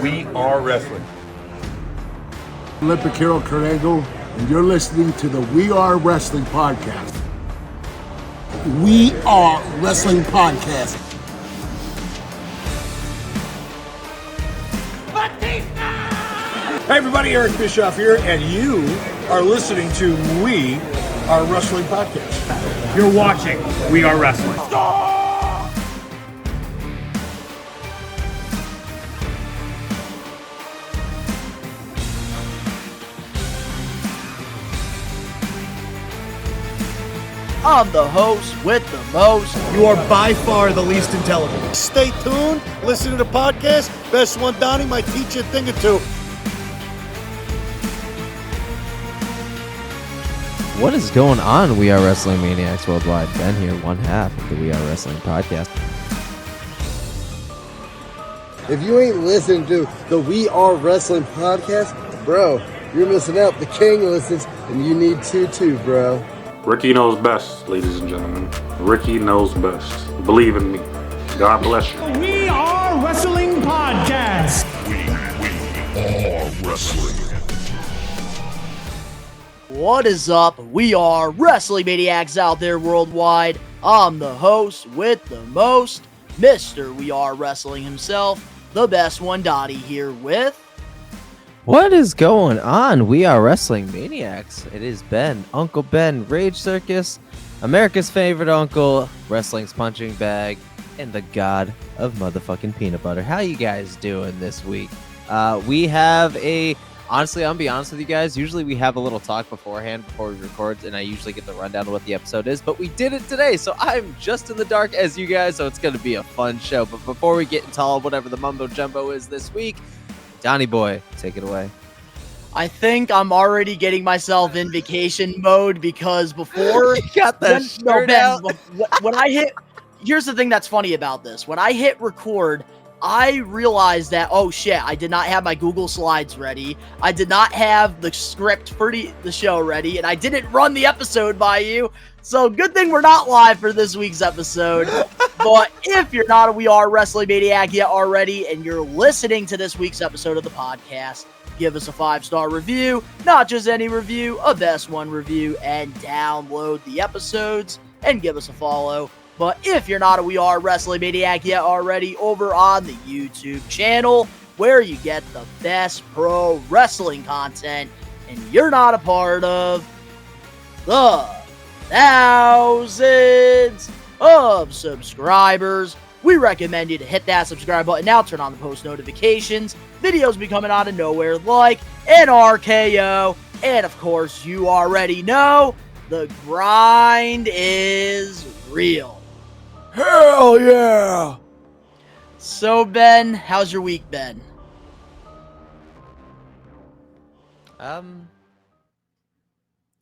We are wrestling. Olympic hero Kurt Angle, and you're listening to the We Are Wrestling Podcast. We Are Wrestling Podcast. Hey everybody, Eric Bischoff here, and you are listening to We Are Wrestling Podcast. You're watching We Are Wrestling. I'm the host with the most. You are by far the least intelligent. Stay tuned, listen to the podcast. Best one, Donnie, might teach you a thing or two. What is going on, We Are Wrestling Maniacs Worldwide? Ben here, one half of the We Are Wrestling Podcast. If you ain't listening to the We Are Wrestling Podcast, bro, you're missing out. The king listens, and you need to too, bro. Ricky knows best, ladies and gentlemen. Ricky knows best. Believe in me. God bless you. We Are Wrestling Podcast. We are wrestling. What is up? We are Wrestling Maniacs out there worldwide. I'm the host with the most, Mr. We Are Wrestling himself, the best one, Donnie, here with... What is going on, We Are Wrestling Maniacs? It is Ben, Uncle Ben, Rage Circus, America's favorite uncle, wrestling's punching bag, and the god of motherfucking peanut butter. How you guys doing this week? We have a... Honestly, I'll be honest with you guys. Usually we have a little talk beforehand before we record, and I usually get the rundown of what the episode is, but we did it today, so I'm just in the dark as you guys, so it's going to be a fun show. But before we get into all whatever the mumbo jumbo is this week, Donnie boy, take it away. I think I'm already getting myself in vacation mode because before... You got the shirt out. When I hit... Here's the thing that's funny about this. When I hit record... I realized that, oh shit, I did not have my Google Slides ready. I did not have the script for the show ready, and I didn't run the episode by you. So good thing we're not live for this week's episode. But if you're not a We Are Wrestling Maniac yet already, and you're listening to this week's episode of the podcast, give us a 5-star review, not just any review, a best one review, and download the episodes, and give us a follow. But if you're not a We Are Wrestling Maniac yet already, over on the YouTube channel, where you get the best pro wrestling content, and you're not a part of the thousands of subscribers, we recommend you to hit that subscribe button now, turn on the post notifications, videos be coming out of nowhere like an RKO, and of course, you already know, the grind is real. Hell yeah! So, Ben, how's your week been? I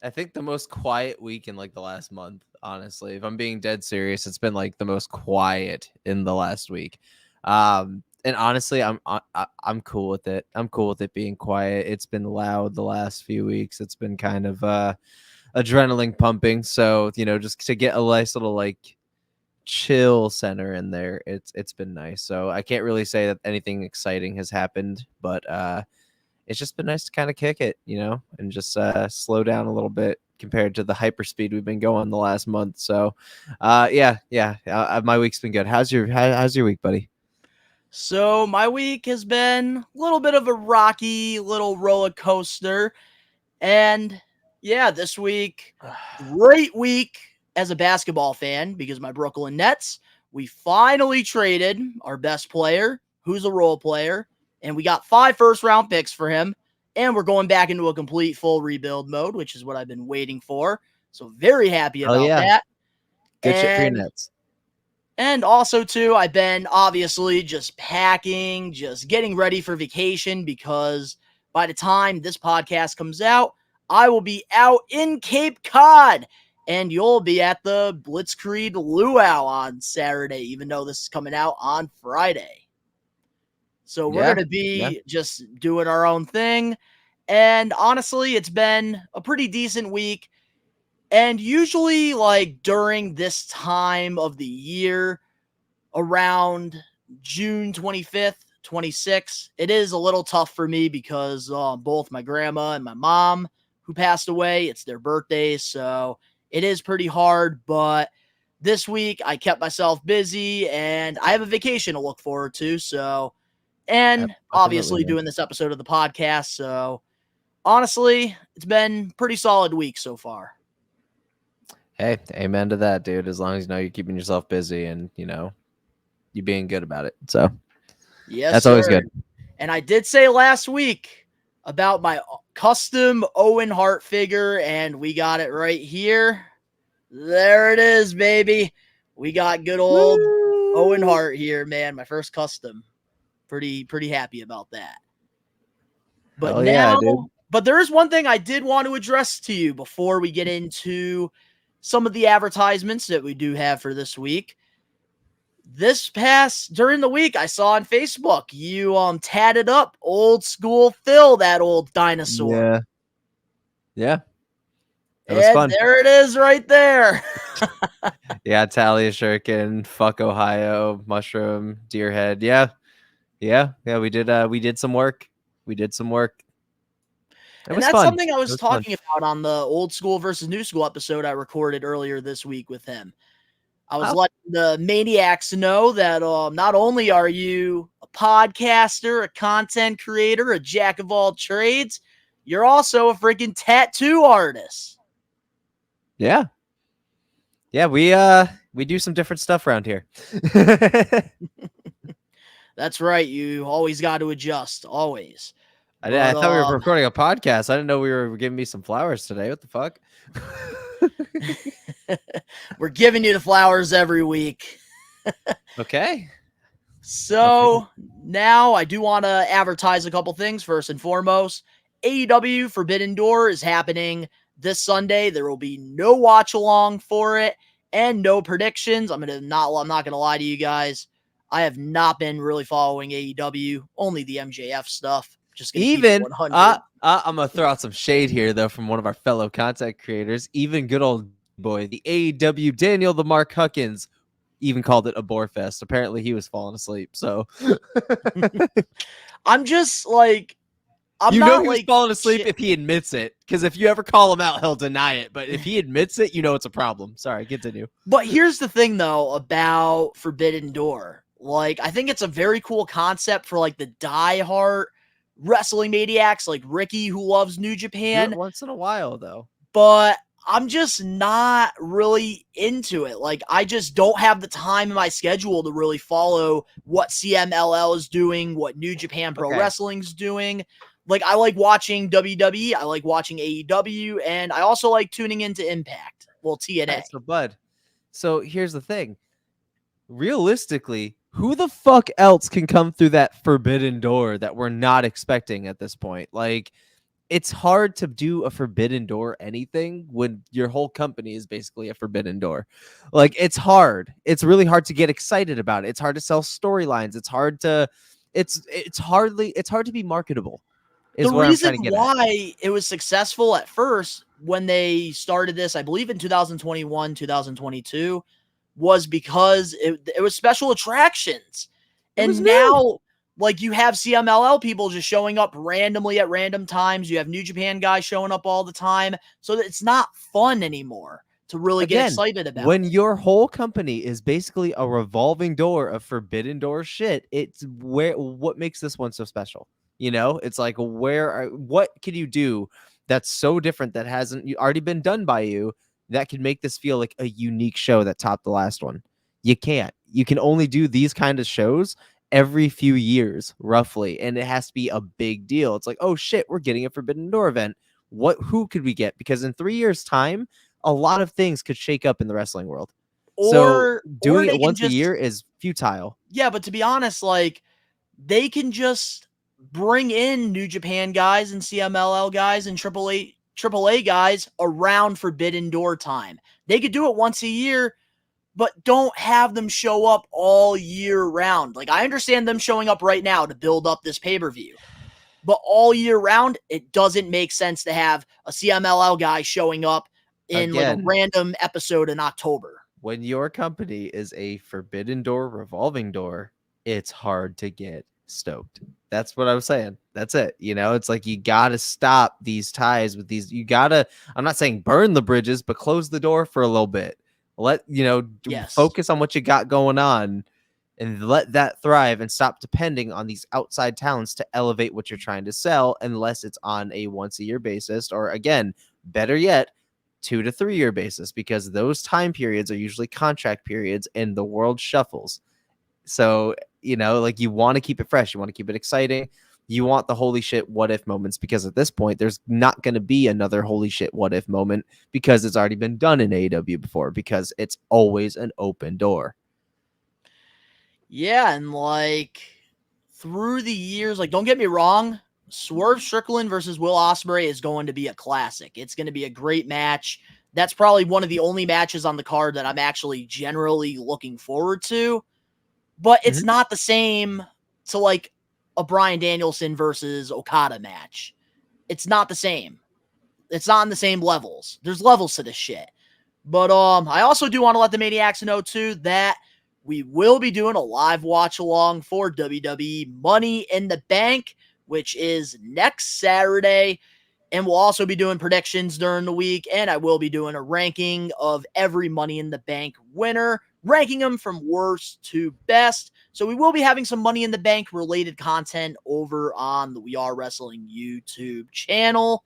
think the most quiet week in like the last month, honestly. If I'm being dead serious, it's been like the most quiet in the last week. And honestly, I'm cool with it. I'm cool with it being quiet. It's been loud the last few weeks. It's been kind of adrenaline pumping. So, you know, just to get a nice little like chill center in there, it's been nice. So I can't really say that anything exciting has happened, but it's just been nice to kind of kick it, you know, and just slow down a little bit compared to the hyperspeed we've been going the last month. So my week's been good. How's your week, buddy? So my week has been a little bit of a rocky little roller coaster, and yeah, this week, great week as a basketball fan, because my Brooklyn Nets, we finally traded our best player, who's a role player, and we got 5 first-round picks for him, and we're going back into a complete full rebuild mode, which is what I've been waiting for. So very happy about that. Good shit for your Nets. And also, too, I've been obviously just packing, just getting ready for vacation, because by the time this podcast comes out, I will be out in Cape Cod. And you'll be at the Blitzkrieg Luau on Saturday, even though this is coming out on Friday. So we're going to be just doing our own thing. And honestly, it's been a pretty decent week. And usually, like, during this time of the year, around June 25th 26. It is a little tough for me because both my grandma and my mom who passed away, it's their birthdays, so it is pretty hard, but this week I kept myself busy and I have a vacation to look forward to, so and obviously doing this episode of the podcast, so honestly, it's been pretty solid week so far. Hey, amen to that, dude. As long as you know you're keeping yourself busy and you being good about it. So yes, that's sir. always good. And I did say last week about my custom Owen Hart figure, and we got it right here. There it is, baby. We got good old Owen Hart here, man. My first custom. Pretty happy about that. But Hell now, yeah, dude. but there is one thing I did want to address to you before we get into some of the advertisements that we do have for this week. During the week, I saw on Facebook you tatted up old school Phil, that old dinosaur. Yeah. It was and fun. There it is right there. Yeah, Talia Shuriken, fuck Ohio, Mushroom, Deerhead. Yeah. We did some work. And that's something I was talking about on the old school versus new school episode I recorded earlier this week with him. I was letting the maniacs know that not only are you a podcaster, a content creator, a jack of all trades, you're also a freaking tattoo artist. Yeah, we do some different stuff around here. That's right. You always got to adjust, always. I thought we were recording a podcast. I didn't know we were giving me some flowers today. What the fuck? We're giving you the flowers every week. Okay. So now I do want to advertise a couple things. First and foremost, AEW Forbidden Door is happening this Sunday. There will be no watch along for it and no predictions. I'm not gonna lie to you guys. I have not been really following AEW, only the MJF stuff. Just gonna keep it 100. I'm gonna throw out some shade here though from one of our fellow content creators. Even good old boy, the AEW Daniel the Mark Huckins, even called it a bore fest. Apparently he was falling asleep. So I'm just like, he was falling asleep if he admits it. Because if you ever call him out, he'll deny it. But if he admits it, it's a problem. Sorry, continue. But here's the thing though about Forbidden Door. Like, I think it's a very cool concept for like the diehard wrestling maniacs like Ricky who loves New Japan. Do it once in a while though. But I'm just not really into it. Like, I just don't have the time in my schedule to really follow what CMLL is doing, what New Japan Pro Wrestling's doing. Like, I like watching WWE, I like watching AEW, and I also like tuning into Impact. Well, TNA. Right, so, bud. So here's the thing. Realistically, who the fuck else can come through that forbidden door that we're not expecting at this point? Like, it's hard to do a forbidden door anything when your whole company is basically a forbidden door. Like, it's hard. It's really hard to get excited about it. It's hard to sell storylines. It's hard to be marketable. The reason why it was successful at first when they started this, I believe in 2021, 2022, was because it was special attractions. And now, like, you have CMLL people just showing up randomly at random times. You have New Japan guys showing up all the time. So that it's not fun anymore to really get excited about. When your whole company is basically a revolving door of forbidden door shit, it's what makes this one so special? It's like, what can you do that's so different that hasn't already been done by you that can make this feel like a unique show that topped the last one? You can't. You can only do these kind of shows every few years, roughly, and it has to be a big deal. It's like, oh shit, we're getting a Forbidden Door event. Who could we get? Because in 3 years' time, a lot of things could shake up in the wrestling world. So doing it once a year is futile. Yeah, but to be honest, like, they can just bring in New Japan guys and CMLL guys and AAA guys around Forbidden Door time. They could do it once a year, but don't have them show up all year round. Like, I understand them showing up right now to build up this pay-per-view, but all year round, it doesn't make sense to have a CMLL guy showing up in like a random episode in October. When your company is a Forbidden Door revolving door, it's hard to get stoked. That's what I was saying. That's it. You know, it's like you got to stop these ties with these. You got to, I'm not saying burn the bridges, but close the door for a little bit. Let, Yes. focus on what you got going on and let that thrive and stop depending on these outside talents to elevate what you're trying to sell, unless it's on a once a year basis, or again, better yet, 2 to 3 year basis, because those time periods are usually contract periods and the world shuffles. So, like you want to keep it fresh. You want to keep it exciting. You want the holy shit, what if moments, because at this point, there's not going to be another holy shit, what if moment, because it's already been done in AEW before, because it's always an open door. Yeah, and like through the years, like don't get me wrong, Swerve Strickland versus Will Ospreay is going to be a classic. It's going to be a great match. That's probably one of the only matches on the card that I'm actually generally looking forward to. But it's not the same to like a Bryan Danielson versus Okada match. It's not the same. It's not on the same levels. There's levels to this shit. But I also do want to let the Maniacs know too that we will be doing a live watch along for WWE Money in the Bank, which is next Saturday. And we'll also be doing predictions during the week. And I will be doing a ranking of every Money in the Bank winner, ranking them from worst to best. So we will be having some Money in the Bank related content over on the We Are Wrestling YouTube channel.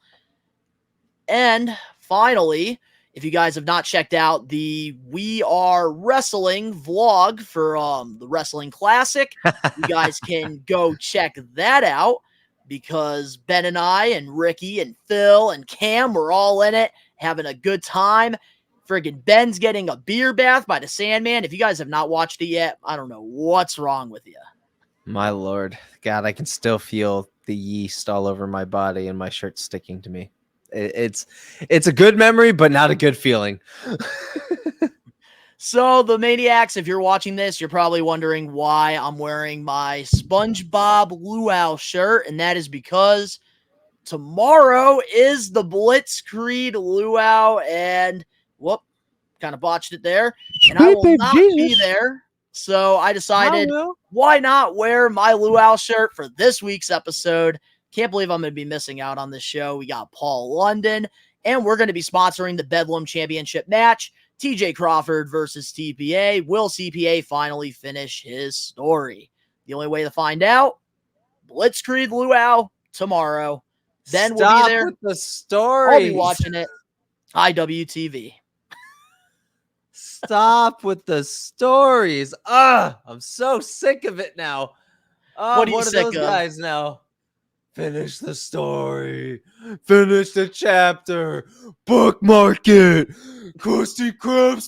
And finally, if you guys have not checked out the We Are Wrestling vlog for the Wrestling Classic, you guys can go check that out, because Ben and I and Ricky and Phil and Cam were all in it, having a good time. Friggin' Ben's getting a beer bath by the Sandman. If you guys have not watched it yet, I don't know what's wrong with you. My Lord. God, I can still feel the yeast all over my body and my shirt sticking to me. It's a good memory, but not a good feeling. So the Maniacs, if you're watching this, you're probably wondering why I'm wearing my SpongeBob Luau shirt, and that is because tomorrow is the Blitzkrieg Luau, and kind of botched it there, and I will not be there. So I decided, why not wear my Luau shirt for this week's episode? Can't believe I'm going to be missing out on this show. We got Paul London, and we're going to be sponsoring the Bedlam Championship match. TJ Crawford versus TPA. Will CPA finally finish his story? The only way to find out, Blitzkrieg Luau tomorrow. Then we'll be there. With the story. I'll be watching it. IWTV. Stop with the stories. I'm so sick of it now. What are you one sick of those of? guys now. Finish the story. Finish the chapter. Bookmark it. Krusty Krab,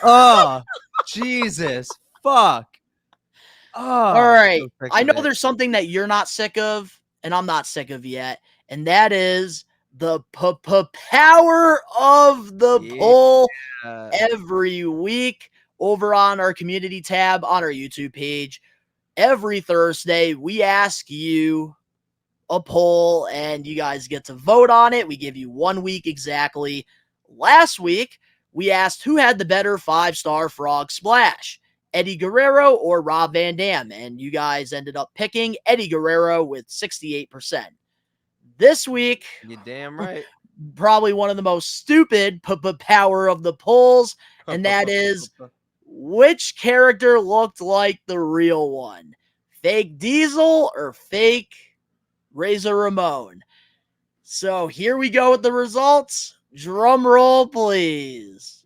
SpongeBob. Jesus. Fuck. All right. So I know there's something that you're not sick of, and I'm not sick of yet, and that is the power of the poll every week over on our community tab on our YouTube page. Every Thursday, we ask you a poll, and you guys get to vote on it. We give you 1 week exactly. Last week, we asked who had the better 5-star frog splash, Eddie Guerrero or Rob Van Dam, and you guys ended up picking Eddie Guerrero with 68%. This week, you're damn right, probably one of the most stupid power of the polls, and that is which character looked like the real one, fake Diesel or fake Razor Ramon? So here we go with the results. Drum roll, please.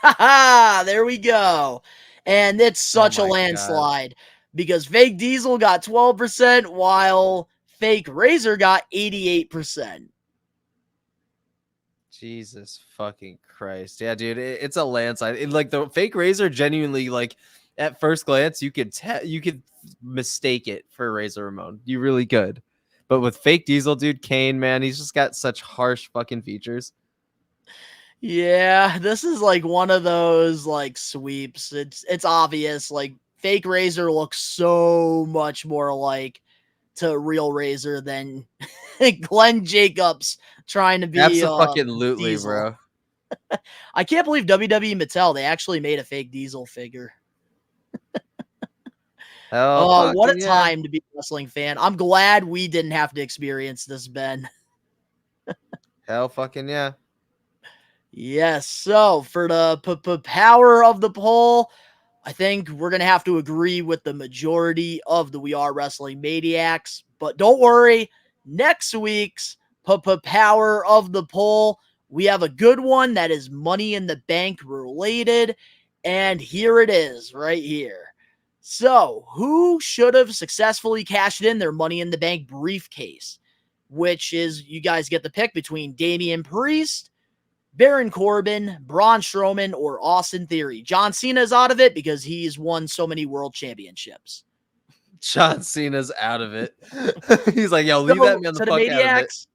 Haha, there we go. And it's such a landslide because fake Diesel got 12% while fake Razor got 88%. Jesus fucking Christ. Yeah, dude, it's a landslide. Like the fake Razor genuinely, like at first glance, you could mistake it for Razor Ramon. You really could. But with fake Diesel, dude, Kane, man, he's just got such harsh fucking features. Yeah, this is like one of those like sweeps. It's obvious. Like fake Razor looks so much more like to real Razor than Glenn Jacobs trying to be Absolutely, Diesel. bro. I can't believe WWE Mattel, they actually made a fake Diesel figure. Hell, What a fucking yeah. time to be a wrestling fan. I'm glad we didn't have to experience this, Ben. Hell fucking yeah. Yes, so for the power of the poll, I think we're going to have to agree with the majority of the We Are Wrestling Maniacs. But don't worry, next week's power of the poll, we have a good one that is Money in the Bank related. And here it is, right here. So, who should have successfully cashed in their Money in the Bank briefcase? Which is, you guys get the pick between Damian Priest, Baron Corbin, Braun Strowman, or Austin Theory. John Cena's out of it because he's won so many world championships. John Cena's out of it. He's like, yo, leave that man the fuck out of it.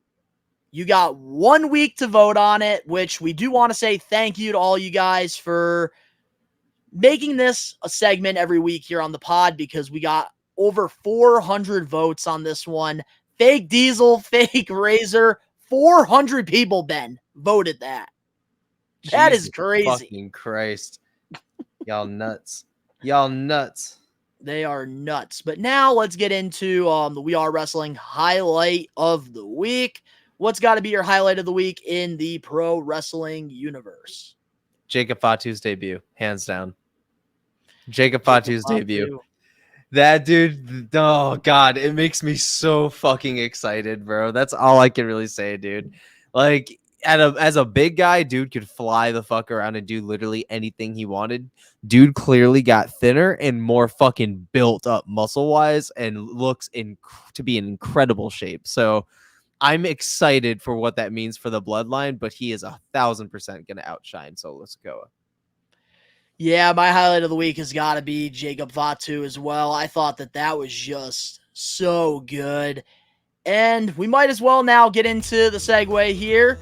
You got 1 week to vote on it, which we do want to say thank you to all you guys for making this a segment every week here on the pod, because we got over 400 votes on this one. Fake Diesel, fake Razor, 400 people, Ben, voted that. That is crazy. Fucking Christ. Y'all nuts. Y'all nuts. They are nuts. But now let's get into the We Are Wrestling highlight of the week. What's got to be your highlight of the week in the pro wrestling universe? Jacob Fatu's debut, hands down. Jacob Fatu's debut. That dude, oh God, it makes me so fucking excited, bro. That's all I can really say, dude. Like, as a big guy, dude could fly the fuck around and do literally anything he wanted. Dude clearly got thinner and more fucking built up muscle-wise and looks to be in incredible shape. So I'm excited for what that means for the bloodline, but he is 1,000% going to outshine Solo Sikoa. Yeah, my highlight of the week has got to be Jacob Fatu as well. I thought that was just so good. And we might as well now get into the segue here.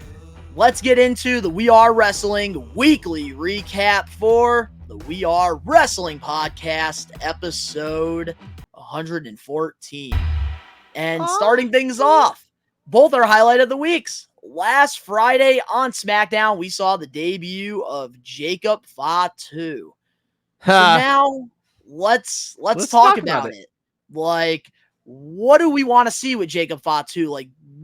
Let's get into the We Are Wrestling weekly recap for the We Are Wrestling podcast, episode 114. And starting things off, both our highlight of the weeks. Last Friday on SmackDown, we saw the debut of Jacob Fatu. So now let's talk about it. Like, what do we want to see with Jacob Fatu?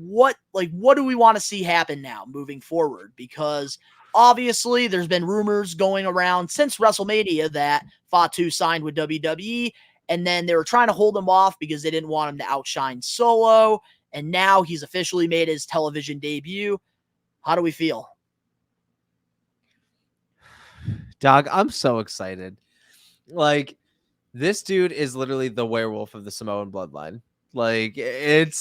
What do we want to see happen now moving forward? Because obviously there's been rumors going around since WrestleMania that Fatu signed with WWE, and then they were trying to hold him off because they didn't want him to outshine Solo. And now he's officially made his television debut. How do we feel? Dog, I'm so excited. Like, this dude is literally the werewolf of the Samoan bloodline. Like, it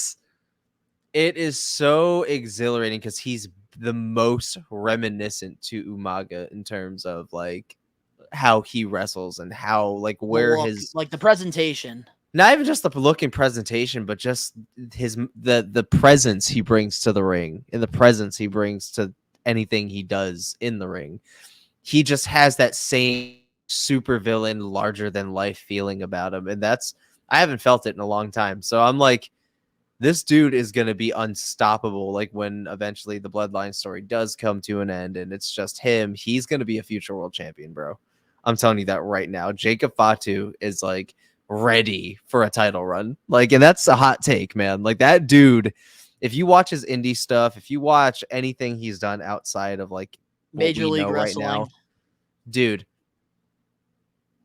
is so exhilarating because he's the most reminiscent to Umaga in terms of, like, how he wrestles and how, like, where his... Like, the presentation. Not even just the look and presentation, but just the presence he brings to the ring and the presence he brings to anything he does in the ring. He just has that same super villain, larger than life feeling about him. And I haven't felt it in a long time. So I'm like, this dude is going to be unstoppable. Like, when eventually the bloodline story does come to an end and it's just him, he's going to be a future world champion, bro. I'm telling you that right now. Jacob Fatu is like ready for a title run. Like, and that's a hot take, man. Like, that dude, if you watch his indie stuff, if you watch anything he's done outside of like Major League Wrestling right now, dude,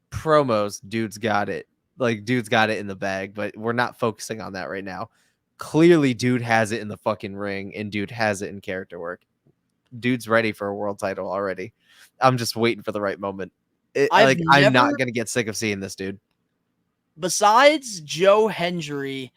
promos, dude's got it. Like, dude's got it in the bag, but we're not focusing on that right now. Clearly, dude has it in the fucking ring, and dude has it in character work. Dude's ready for a world title already. I'm just waiting for the right moment. I'm not going to get sick of seeing this dude. Besides Joe Hendry,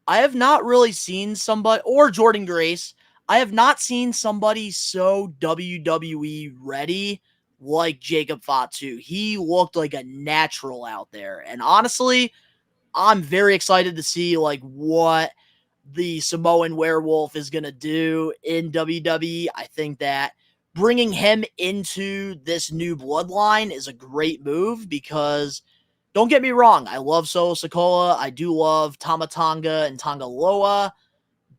I have not really seen somebody, or Jordan Grace, I have not seen somebody so WWE ready like Jacob Fatu. He looked like a natural out there. And honestly, I'm very excited to see like what the Samoan werewolf is going to do in WWE. I think that bringing him into this new bloodline is a great move because, don't get me wrong, I love Solo Sikoa. I do love Tama Tonga and Tonga Loa,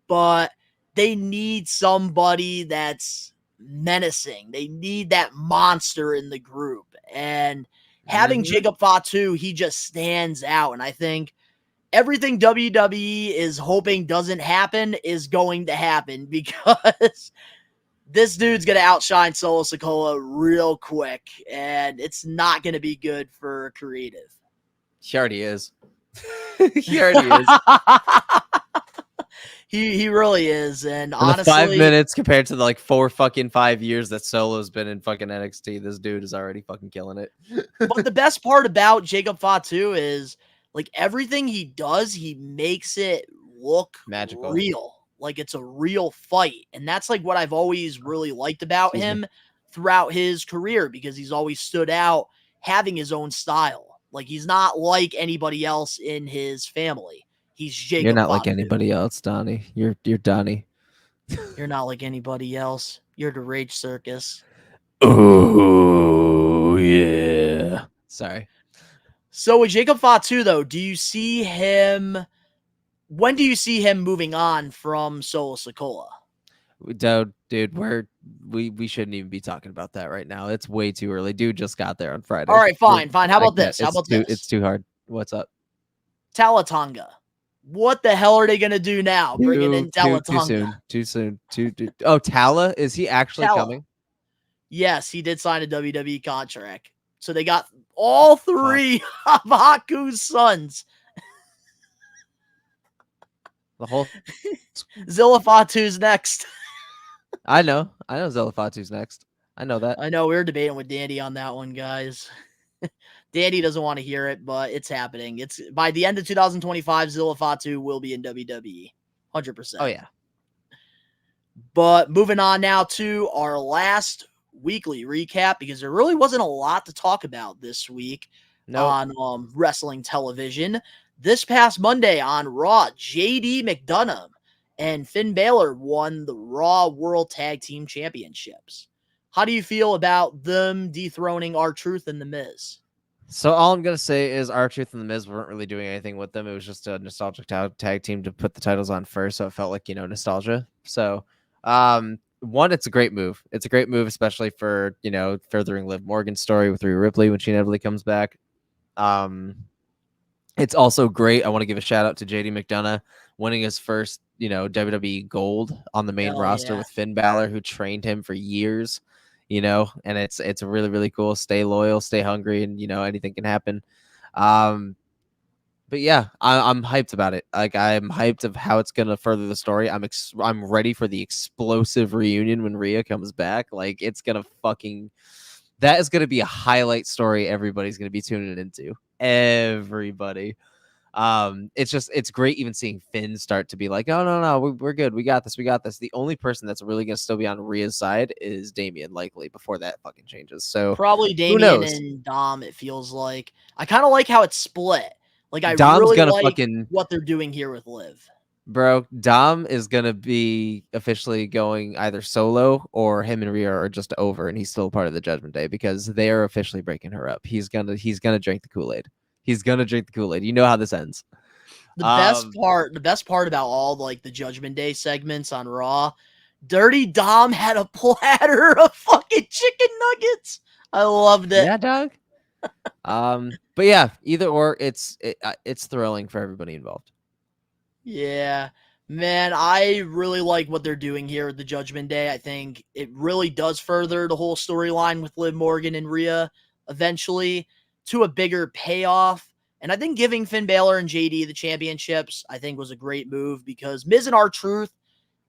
but they need somebody that's menacing. They need that monster in the group. And having Jacob Fatu, he just stands out. And I think everything WWE is hoping doesn't happen is going to happen because this dude's going to outshine Solo Sikoa real quick. And it's not going to be good for creative. He already is. He already is. He really is, and In honestly, the 5 minutes compared to the like 5 years that Solo's been in fucking NXT, this dude is already fucking killing it. But the best part about Jacob Fatu is like everything he does, he makes it look magical, real, like it's a real fight, and that's like what I've always really liked about him throughout his career because he's always stood out having his own style. Like he's not like anybody else in his family. He's Jacob. You're not Fatu. like anybody else, Donnie. You're Donnie. You're not like anybody else. You're the Rage Circus. Oh yeah. Sorry. So with Jacob Fatu, though, do you see him? When do you see him moving on from Solo Sikoa? Dude, we shouldn't even be talking about that right now. It's way too early. Dude just got there on Friday. All right, fine. How about this? It's too hard. What's up? Talatanga. What the hell are they gonna do now? Bringing in Talatanga. Too soon. Oh, Tala, is he actually coming? Yes, he did sign a WWE contract. So they got all three of Haku's sons. The whole Zilla Fatu's next. I know Zilla Fatu's next. I know that. I know we were debating with Danny on that one, guys. Danny doesn't want to hear it, but it's happening. It's by the end of 2025, Zilla Fatu will be in WWE. 100%. Oh, yeah. But moving on now to our last weekly recap, because there really wasn't a lot to talk about this week on wrestling television. This past Monday on Raw, JD McDonough and Finn Balor won the Raw World Tag Team Championships. How do you feel about them dethroning R-Truth and The Miz? So all I'm going to say is R-Truth and The Miz weren't really doing anything with them. It was just a nostalgic tag team to put the titles on first, so it felt like, nostalgia. So, one, it's a great move. It's a great move, especially for, furthering Liv Morgan's story with Rhea Ripley when she inevitably comes back. It's also great. I want to give a shout out to JD McDonough winning his first, WWE gold on the main roster with Finn Balor, who trained him for years. And it's really, really cool. Stay loyal, stay hungry, and anything can happen. But yeah, I'm hyped about it. Like I'm hyped of how it's gonna further the story. I'm ready for the explosive reunion when Rhea comes back. Like it's gonna that is gonna be a highlight story. Everybody's gonna be tuning into. Everybody. It's great even seeing Finn start to be like, no, we're good. We got this. The only person that's really going to still be on Rhea's side is Damian, likely, before that fucking changes. So probably Damian and Dom, it feels like. I kind of like how it's split. Like I Dom's really like what they're doing here with Liv. Bro, Dom is going to be officially going either solo or him and Rhea are just over and he's still part of the Judgment Day because they are officially breaking her up. He's gonna drink the Kool-Aid. He's gonna drink the Kool-Aid. You know how this ends. The best part about all like the Judgment Day segments on Raw, Dirty Dom had a platter of fucking chicken nuggets. I loved it. Yeah, dog. But yeah, either or, it's thrilling for everybody involved. Yeah, man, I really like what they're doing here at the Judgment Day. I think it really does further the whole storyline with Liv Morgan and Rhea eventually to a bigger payoff. And I think giving Finn Balor and JD the championships, I think was a great move because Miz and R-Truth,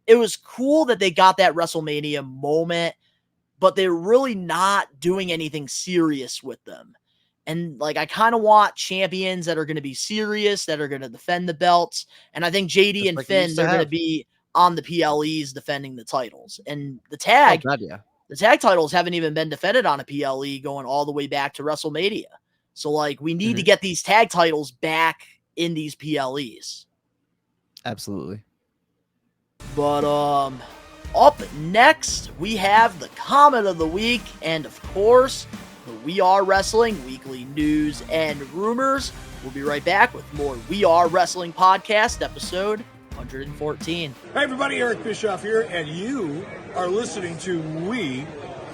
it was cool that they got that WrestleMania moment, but they're really not doing anything serious with them. And like, I kind of want champions that are going to be serious, that are going to defend the belts. And I think JD and Finn, they're going to be on the PLEs defending the titles. And the tag, the tag titles haven't even been defended on a PLE going all the way back to WrestleMania. So, like, we need to get these tag titles back in these PLEs. Absolutely. But, up next, we have the comment of the week. And, of course, the We Are Wrestling weekly news and rumors. We'll be right back with more We Are Wrestling podcast, episode 114. Hey, everybody. Eric Bischoff here, and you are listening to We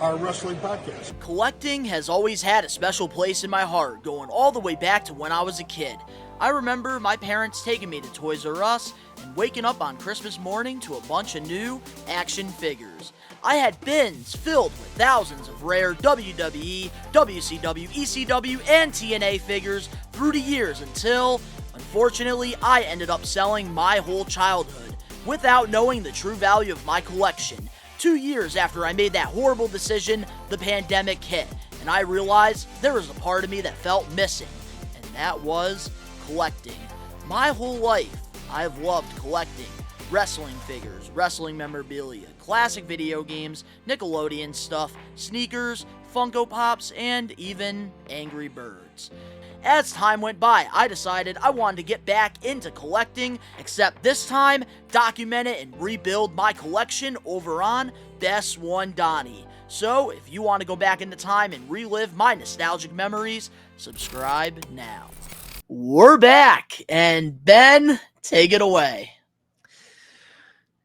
Are Wrestling Podcast. Collecting has always had a special place in my heart, going all the way back to when I was a kid. I remember my parents taking me to Toys R Us and waking up on Christmas morning to a bunch of new action figures. I had bins filled with thousands of rare WWE, WCW, ECW, and TNA figures through the years until, unfortunately, I ended up selling my whole childhood without knowing the true value of my collection. 2 years after I made that horrible decision, the pandemic hit, and I realized there was a part of me that felt missing, and that was collecting. My whole life, I've loved collecting wrestling figures, wrestling memorabilia, classic video games, Nickelodeon stuff, sneakers, Funko Pops, and even Angry Birds. As time went by, I decided I wanted to get back into collecting, except this time, document it and rebuild my collection over on Best One Donnie. So, if you want to go back into time and relive my nostalgic memories, subscribe now. We're back, and Ben, take it away.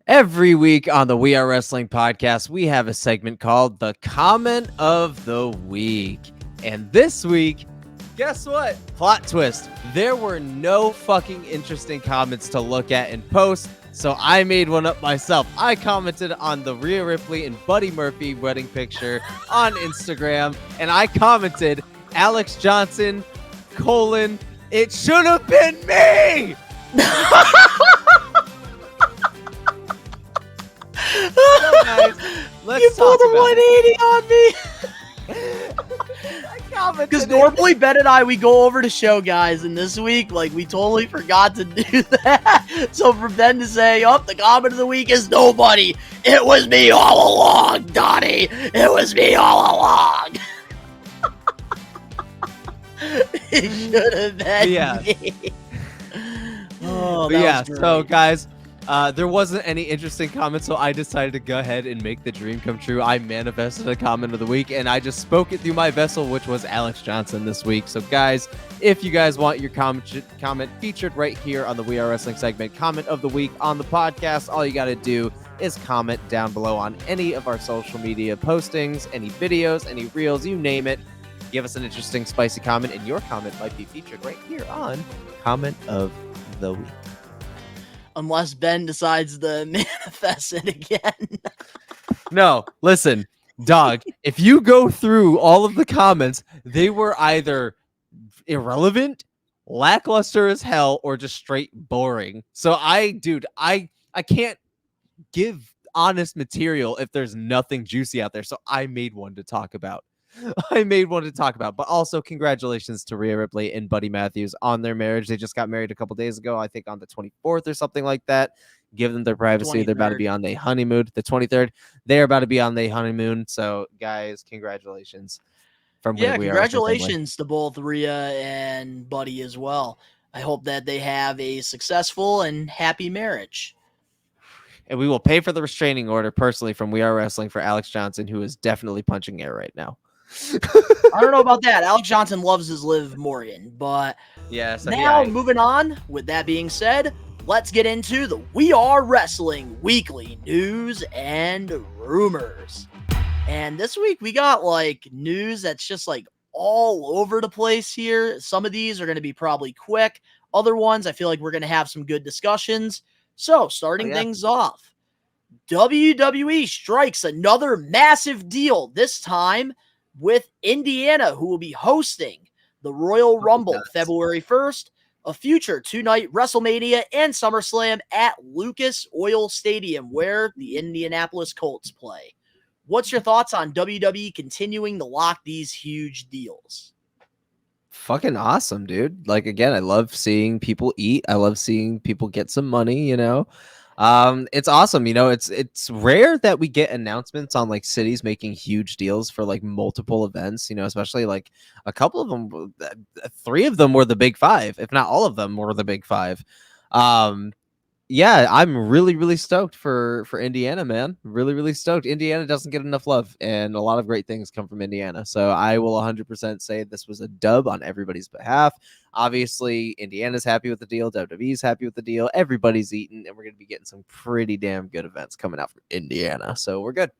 Every week on the We Are Wrestling podcast, we have a segment called the Comment of the Week. And this week, guess what? Plot twist. There were no fucking interesting comments to look at and post, so I made one up myself. I commented on the Rhea Ripley and Buddy Murphy wedding picture on Instagram, and I commented, Alex Johnson, it should have been me! So guys, let's You pulled talk a about 180 on me! it. Because normally Ben and I, we go over the show, guys, and this week, we totally forgot to do that. So for Ben to say, the comment of the week is nobody. It was me all along, Donnie. It was me all along. It should have been me. Oh, that was great. So guys, there wasn't any interesting comments, so I decided to go ahead and make the dream come true. I manifested a comment of the week, and I just spoke it through my vessel, which was Alex Johnson this week. So guys, if you guys want your comment featured right here on the We Are Wrestling segment, comment of the week on the podcast, all you got to do is comment down below on any of our social media postings, any videos, any reels, you name it. Give us an interesting, spicy comment, and your comment might be featured right here on Comment of the Week. Unless Ben decides to manifest it again. No, listen, dog, if you go through all of the comments, they were either irrelevant, lackluster as hell, or just straight boring. So I can't give honest material if there's nothing juicy out there. So I made one to talk about. But also congratulations to Rhea Ripley and Buddy Matthews on their marriage. They just got married a couple days ago, I think on the 24th or something like that. Give them their privacy. 23rd. They're about to be on their honeymoon. The 23rd, they're about to be on their honeymoon. So guys, congratulations. Congratulations to both Rhea and Buddy as well. I hope that they have a successful and happy marriage. And we will pay for the restraining order personally from We Are Wrestling for Alex Johnson, who is definitely punching air right now. I don't know about that. Alex Johnson loves his Liv Morgan, but moving on. With that being said, let's get into the We Are Wrestling weekly news and rumors. And this week we got news that's just all over the place here. Some of these are going to be probably quick. Other ones, I feel like we're going to have some good discussions. So starting things off, WWE strikes another massive deal, this time with Indiana, who will be hosting the Royal Rumble February 1st, a future 2-night WrestleMania and SummerSlam at Lucas Oil Stadium, where the Indianapolis Colts play. What's your thoughts on WWE continuing to lock these huge deals? Fucking awesome, dude. Again, I love seeing people eat. I love seeing people get some money, It's awesome. It's rare that we get announcements on cities making huge deals for multiple events, especially a couple of them, 3 of them were the big 5, if not all of them were the big 5. Yeah, I'm really, really stoked for Indiana, man. Really, really stoked. Indiana doesn't get enough love, and a lot of great things come from Indiana. So I will 100% say this was a dub on everybody's behalf. Obviously, Indiana's happy with the deal. WWE's happy with the deal. Everybody's eating, and we're going to be getting some pretty damn good events coming out from Indiana. So we're good.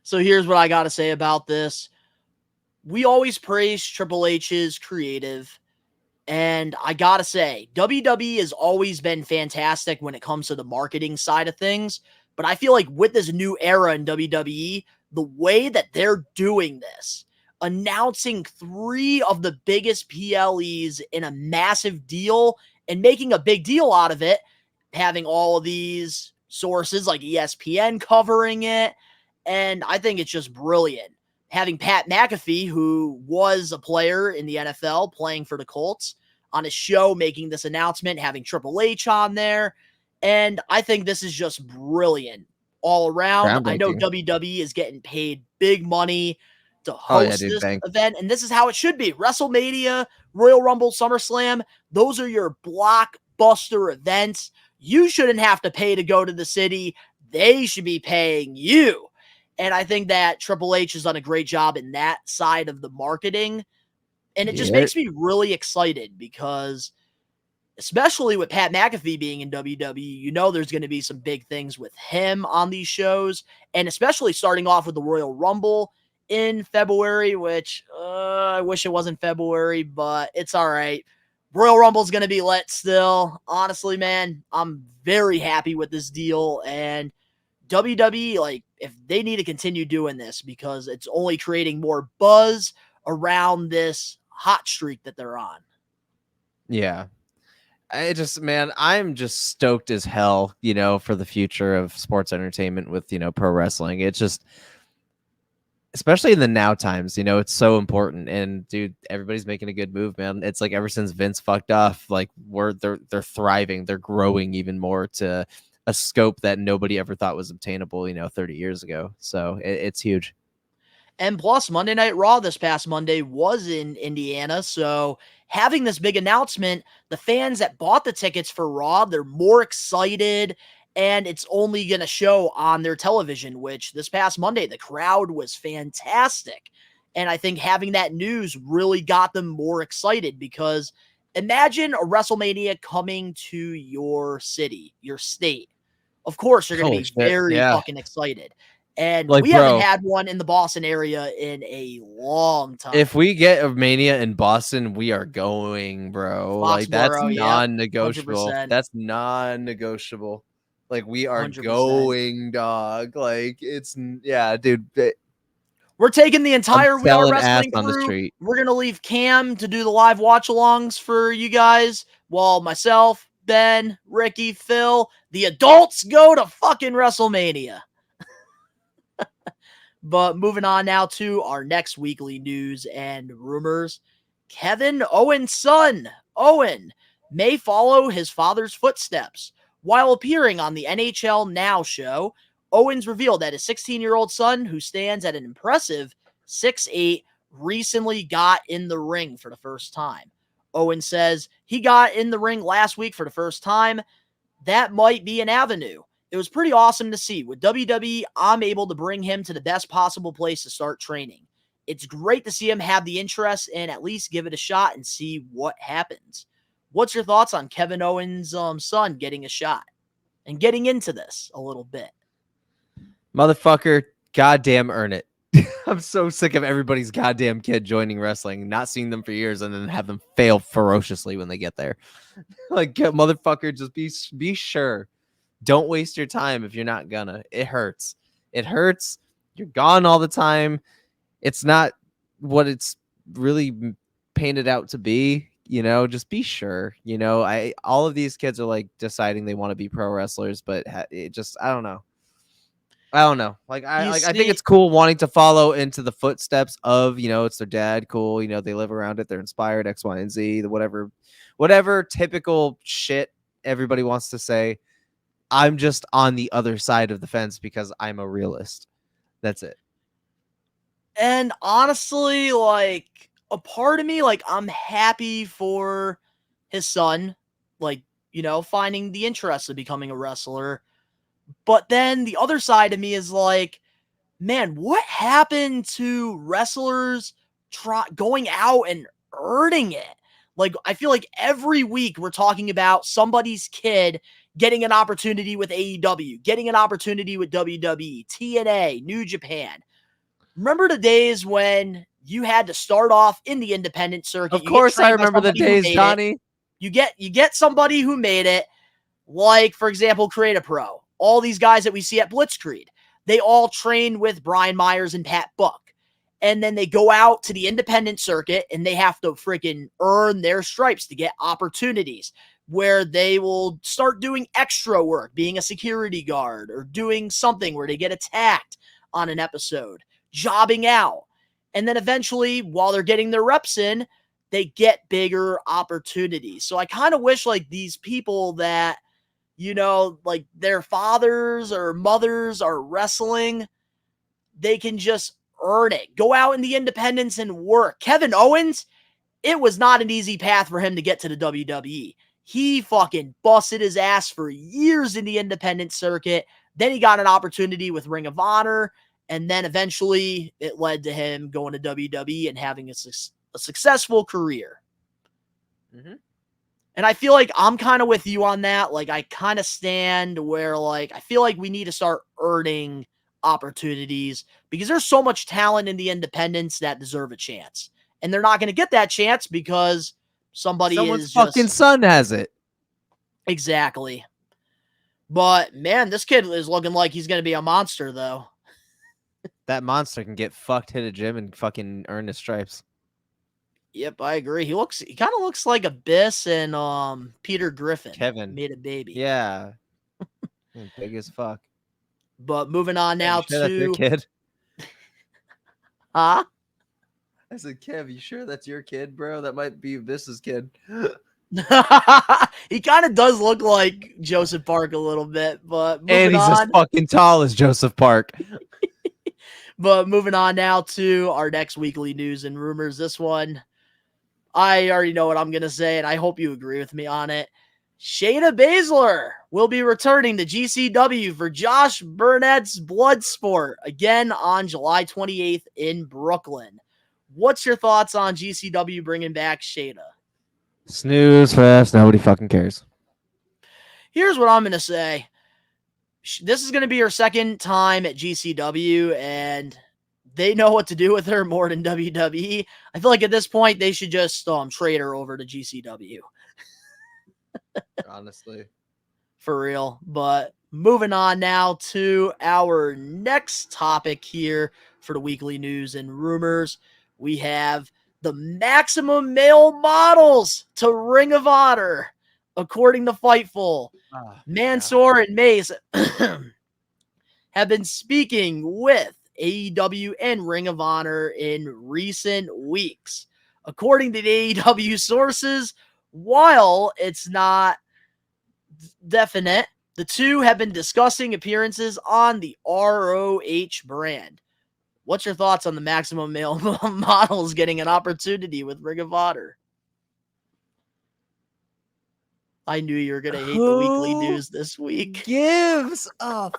So here's what I got to say about this. We always praise Triple H's creative. And I gotta say, WWE has always been fantastic when it comes to the marketing side of things. But I feel like with this new era in WWE, the way that they're doing this, announcing 3 of the biggest PLEs in a massive deal and making a big deal out of it, having all of these sources like ESPN covering it. And I think it's just brilliant. Having Pat McAfee, who was a player in the NFL playing for the Colts, on his show making this announcement, having Triple H on there. And I think this is just brilliant all around. I know WWE is getting paid big money to host this event, and this is how it should be. WrestleMania, Royal Rumble, SummerSlam, those are your blockbuster events. You shouldn't have to pay to go to the city. They should be paying you. And I think that Triple H has done a great job in that side of the marketing. And it just makes me really excited because, especially with Pat McAfee being in WWE, you know there's going to be some big things with him on these shows. And especially starting off with the Royal Rumble in February, which I wish it wasn't February, but it's all right. Royal Rumble is going to be lit still. Honestly, man, I'm very happy with this deal. And WWE, like, if they need to continue doing this because it's only creating more buzz around this hot streak that they're on. Yeah. I'm just stoked as hell, for the future of sports entertainment with, pro wrestling. It's just, especially in the now times, it's so important. And dude, everybody's making a good move, man. It's like ever since Vince fucked off, like they're thriving, they're growing even more to a scope that nobody ever thought was obtainable, 30 years ago. So it's huge. And plus, Monday Night Raw this past Monday was in Indiana. So having this big announcement, the fans that bought the tickets for Raw, they're more excited. And it's only going to show on their television, which this past Monday, the crowd was fantastic. And I think having that news really got them more excited because imagine a WrestleMania coming to your city, your state. Of course, you're going to be very fucking excited. And we haven't had one in the Boston area in a long time. If we get a Mania in Boston, we are going, bro. Like, that's non-negotiable. That's non-negotiable. Like, we are 100%. Going, dog. Like, it's, yeah, dude. We're taking the entire We Are Wrestling crew. We're going to leave Cam to do the live watch-alongs for you guys while myself, Ben, Ricky, Phil, the adults go to fucking WrestleMania. But moving on now to our next weekly news and rumors. Kevin Owens' son, Owen, may follow his father's footsteps. While appearing on the NHL Now show, Owens revealed that his 16-year-old son, who stands at an impressive 6'8", recently got in the ring for the first time. Owen says he got in the ring last week for the first time. That might be an avenue. It was pretty awesome to see. With WWE, I'm able to bring him to the best possible place to start training. It's great to see him have the interest and at least give it a shot and see what happens. What's your thoughts on Kevin Owens' son getting a shot and getting into this a little bit? Motherfucker, goddamn earn it. I'm so sick of everybody's goddamn kid joining wrestling, not seeing them for years, and then have them fail ferociously when they get there. Like, motherfucker, just be sure. Don't waste your time if you're not gonna. It hurts. It hurts. You're gone all the time. It's not what it's really painted out to be. Just be sure. All of these kids are like deciding they want to be pro wrestlers, but it just, I don't know. Like I think it's cool wanting to follow into the footsteps of, it's their dad. Cool. They live around it. They're inspired X, Y, and Z, whatever typical shit everybody wants to say. I'm just on the other side of the fence because I'm a realist. That's it. And honestly, like, a part of me, like, I'm happy for his son. Like, finding the interest of becoming a wrestler. But then the other side of me is like, man, what happened to wrestlers going out and earning it? Like, I feel like every week we're talking about somebody's kid getting an opportunity with AEW, getting an opportunity with WWE, TNA, New Japan. Remember the days when you had to start off in the independent circuit? Of course, I remember the days, Donnie. You get somebody who made it, like, for example, Create a Pro. All these guys that we see at Blitzkrieg, they all train with Brian Myers and Pat Buck. And then they go out to the independent circuit and they have to freaking earn their stripes to get opportunities where they will start doing extra work, being a security guard or doing something where they get attacked on an episode, jobbing out. And then eventually, while they're getting their reps in, they get bigger opportunities. So I kind of wish like these people that, like their fathers or mothers are wrestling, they can just earn it. Go out in the independents and work. Kevin Owens, it was not an easy path for him to get to the WWE. He fucking busted his ass for years in the independent circuit. Then he got an opportunity with Ring of Honor. And then eventually it led to him going to WWE and having a successful career. Mm-hmm. And I feel like I'm kind of with you on that. Like, I kind of stand where, like, I feel like we need to start earning opportunities because there's so much talent in the independents that deserve a chance. And they're not going to get that chance because someone's fucking son has it. Exactly. But, man, this kid is looking like he's going to be a monster, though. That monster can get fucked, hit a gym, and fucking earn his stripes. Yep, I agree. He kind of looks like Abyss and Peter Griffin. Kevin made a baby. Yeah. Big as fuck. But moving on now to that's your kid. Huh? I said, Kev, you sure that's your kid, bro? That might be Abyss's kid. He kind of does look like Joseph Park a little bit, but and he's as fucking tall as Joseph Park. But moving on now to our next weekly news and rumors. This one, I already know what I'm going to say, and I hope you agree with me on it. Shayna Baszler will be returning to GCW for Josh Burnett's Bloodsport again on July 28th in Brooklyn. What's your thoughts on GCW bringing back Shayna? Snooze fest. Nobody fucking cares. Here's what I'm going to say. This is going to be her second time at GCW, and they know what to do with her more than WWE. I feel like at this point, they should just trade her over to GCW. Honestly. For real. But moving on now to our next topic here for the weekly news and rumors. We have the maximum male models to Ring of Honor. According to Fightful, Mansoor and Mace have been speaking with AEW and Ring of Honor in recent weeks. According to the AEW sources, while it's not definite, the two have been discussing appearances on the ROH brand. What's your thoughts on the maximum male models getting an opportunity with Ring of Honor? I knew you were going to hate the weekly news this week. Gives a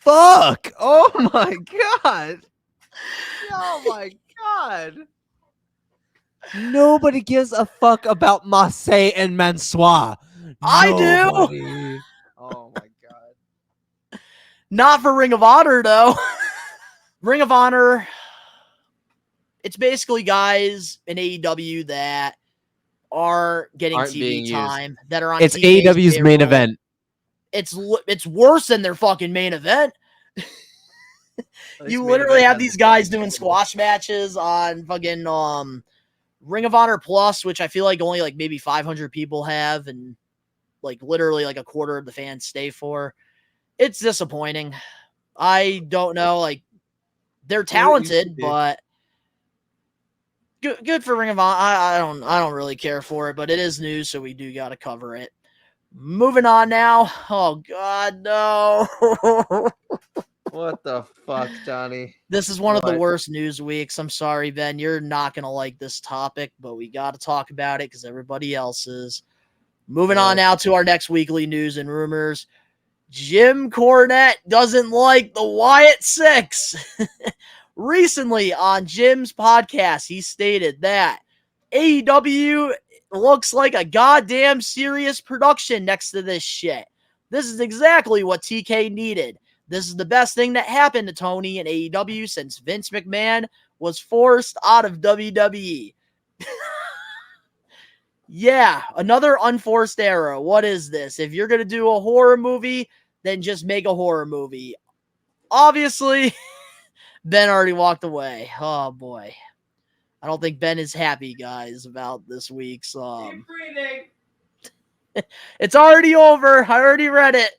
fuck. Oh my God. Oh my God. Nobody gives a fuck about Mace and Mansoor. I do. Oh my God. Not for Ring of Honor, though. Ring of Honor, it's basically guys in AEW that are getting TV time, that are on It's AEW's main event. It's worse than their fucking main event. You literally have these guys doing squash matches on fucking Ring of Honor Plus, which I feel like only like maybe 500 people have, and like literally like a quarter of the fans stay for. It's disappointing. I don't know, like they're talented, but good for Ring of Honor. I don't really care for it, but it is news, so we do got to cover it. Moving on now. Oh God, no. What the fuck, Donnie? This is one of the worst news weeks. I'm sorry, Ben. You're not going to like this topic, but we got to talk about it because everybody else is. Moving on now to our next weekly news and rumors. Jim Cornette doesn't like the Wyatt Six. Recently on Jim's podcast, he stated that AEW looks like a goddamn serious production next to this shit. This is exactly what TK needed. This is the best thing that happened to Tony in AEW since Vince McMahon was forced out of WWE. Yeah, another unforced era. What is this? If you're going to do a horror movie, then just make a horror movie. Obviously, Ben already walked away. Oh, boy. I don't think Ben is happy, guys, about this week's... It's already over. I already read it.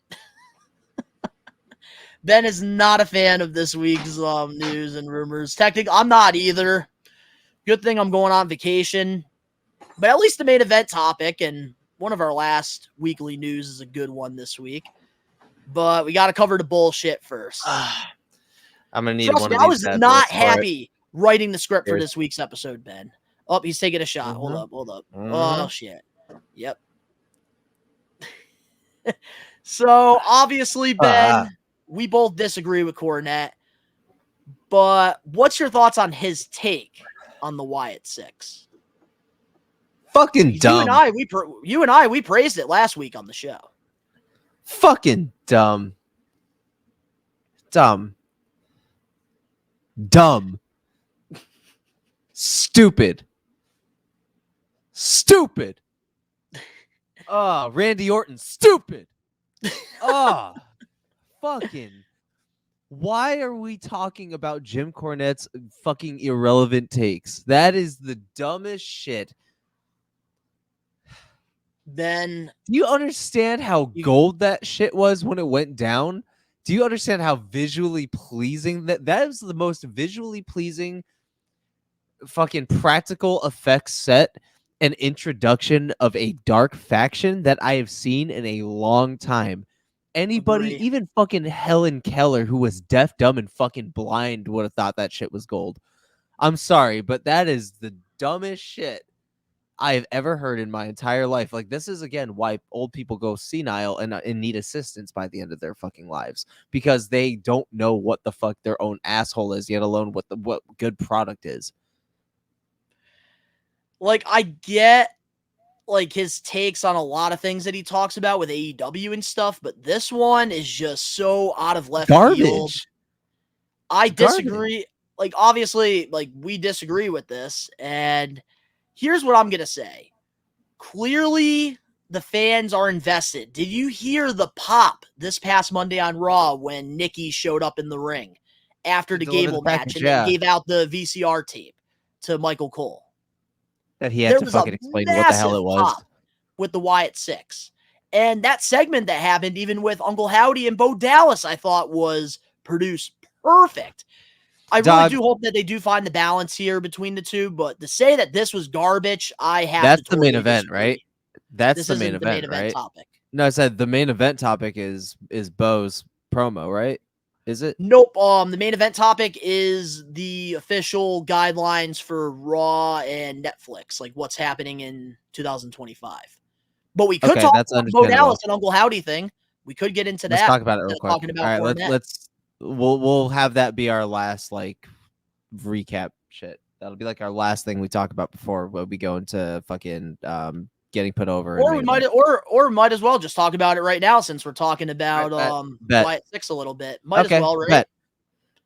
Ben is not a fan of this week's news and rumors. Technically, I'm not either. Good thing I'm going on vacation. But at least the main event topic and one of our last weekly news is a good one this week. But we got to cover the bullshit first. I'm going to need Trust one me, of these. I was bad not boys for happy writing the script for Cheers. this week's episode, Ben. Oh, he's taking a shot. Hold up. Oh, shit. Yep. So, obviously, Ben, we both disagree with Cornette. But what's your thoughts on his take on the Wyatt Six? Fucking dumb. You and I, we praised it last week on the show. Fucking dumb. Stupid. Oh, Randy Orton, stupid. Oh, fucking. Why are we talking about Jim Cornette's fucking irrelevant takes? That is the dumbest shit. Then do you understand how gold that shit was when it went down? Do you understand how visually pleasing that is the most visually pleasing fucking practical effects set and introduction of a dark faction that I have seen in a long time. Anybody, even fucking Helen Keller, who was deaf, dumb, and fucking blind, would have thought that shit was gold. I'm sorry, but that is the dumbest shit I have ever heard in my entire life. Like, this is, again, why old people go senile and need assistance by the end of their fucking lives. Because they don't know what the fuck their own asshole is, yet alone what good product is. Like, I get, like, his takes on a lot of things that he talks about with AEW and stuff, but this one is just so out of left field. I disagree. Like, obviously, like, we disagree with this, and here's what I'm going to say. Clearly, the fans are invested. Did you hear the pop this past Monday on Raw when Nikki showed up in the ring after the Gable match and then gave out the VCR tape to Michael Cole? That he had to fucking explain what the hell it was. With the Wyatt Six. And that segment that happened, even with Uncle Howdy and Bo Dallas, I thought was produced perfect. I really do hope that they do find the balance here between the two, but to say that this was garbage, I have That's to the totally main event, disagree. right? That's This the isn't main event, right? topic. No, I said the main event topic is Bo's promo, right? Is it? Nope. The main event topic is the official guidelines for Raw and Netflix, like what's happening in 2025. But we could talk about Bo Dallas and Uncle Howdy thing. We could get into that. Let's talk about it real quick. Talking about all right, we'll have that be our last like recap shit. That'll be like our last thing we talk about before we go into fucking getting put over. Or we might as well just talk about it right now since we're talking about Wyatt Six a little bit. Might as well, right?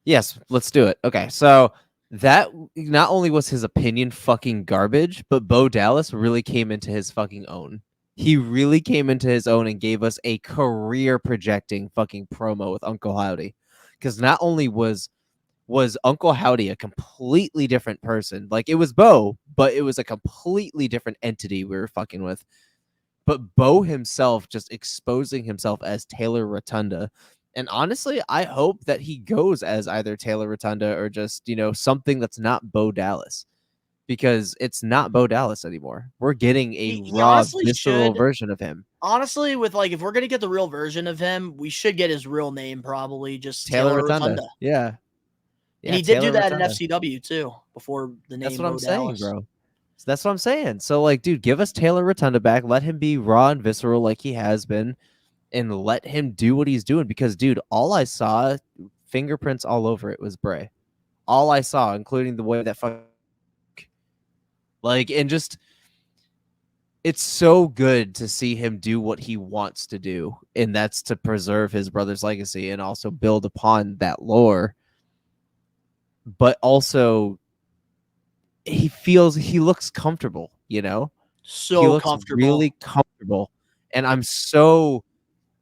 Yes, let's do it. Okay, so that not only was his opinion fucking garbage, but Bo Dallas really came into his fucking own. He really came into his own and gave us a career projecting fucking promo with Uncle Howdy. Because not only was Uncle Howdy a completely different person, like it was Bo, but it was a completely different entity we were fucking with. But Bo himself just exposing himself as Taylor Rotunda. And honestly, I hope that he goes as either Taylor Rotunda or just, something that's not Bo Dallas. Because it's not Bo Dallas anymore. We're getting a raw, visceral version of him. Honestly, with if we're gonna get the real version of him, we should get his real name probably, just Taylor Rotunda. Yeah. And he did do that in FCW too before the name. That's what I'm saying, bro. So that's what I'm saying. So, like, dude, give us Taylor Rotunda back. Let him be raw and visceral like he has been, and let him do what he's doing. Because, dude, all I saw, fingerprints all over it, was Bray. All I saw, including the way that and just, it's so good to see him do what he wants to do, and that's to preserve his brother's legacy and also build upon that lore. But also, he looks comfortable, you know? So He looks comfortable. really comfortable, and I'm so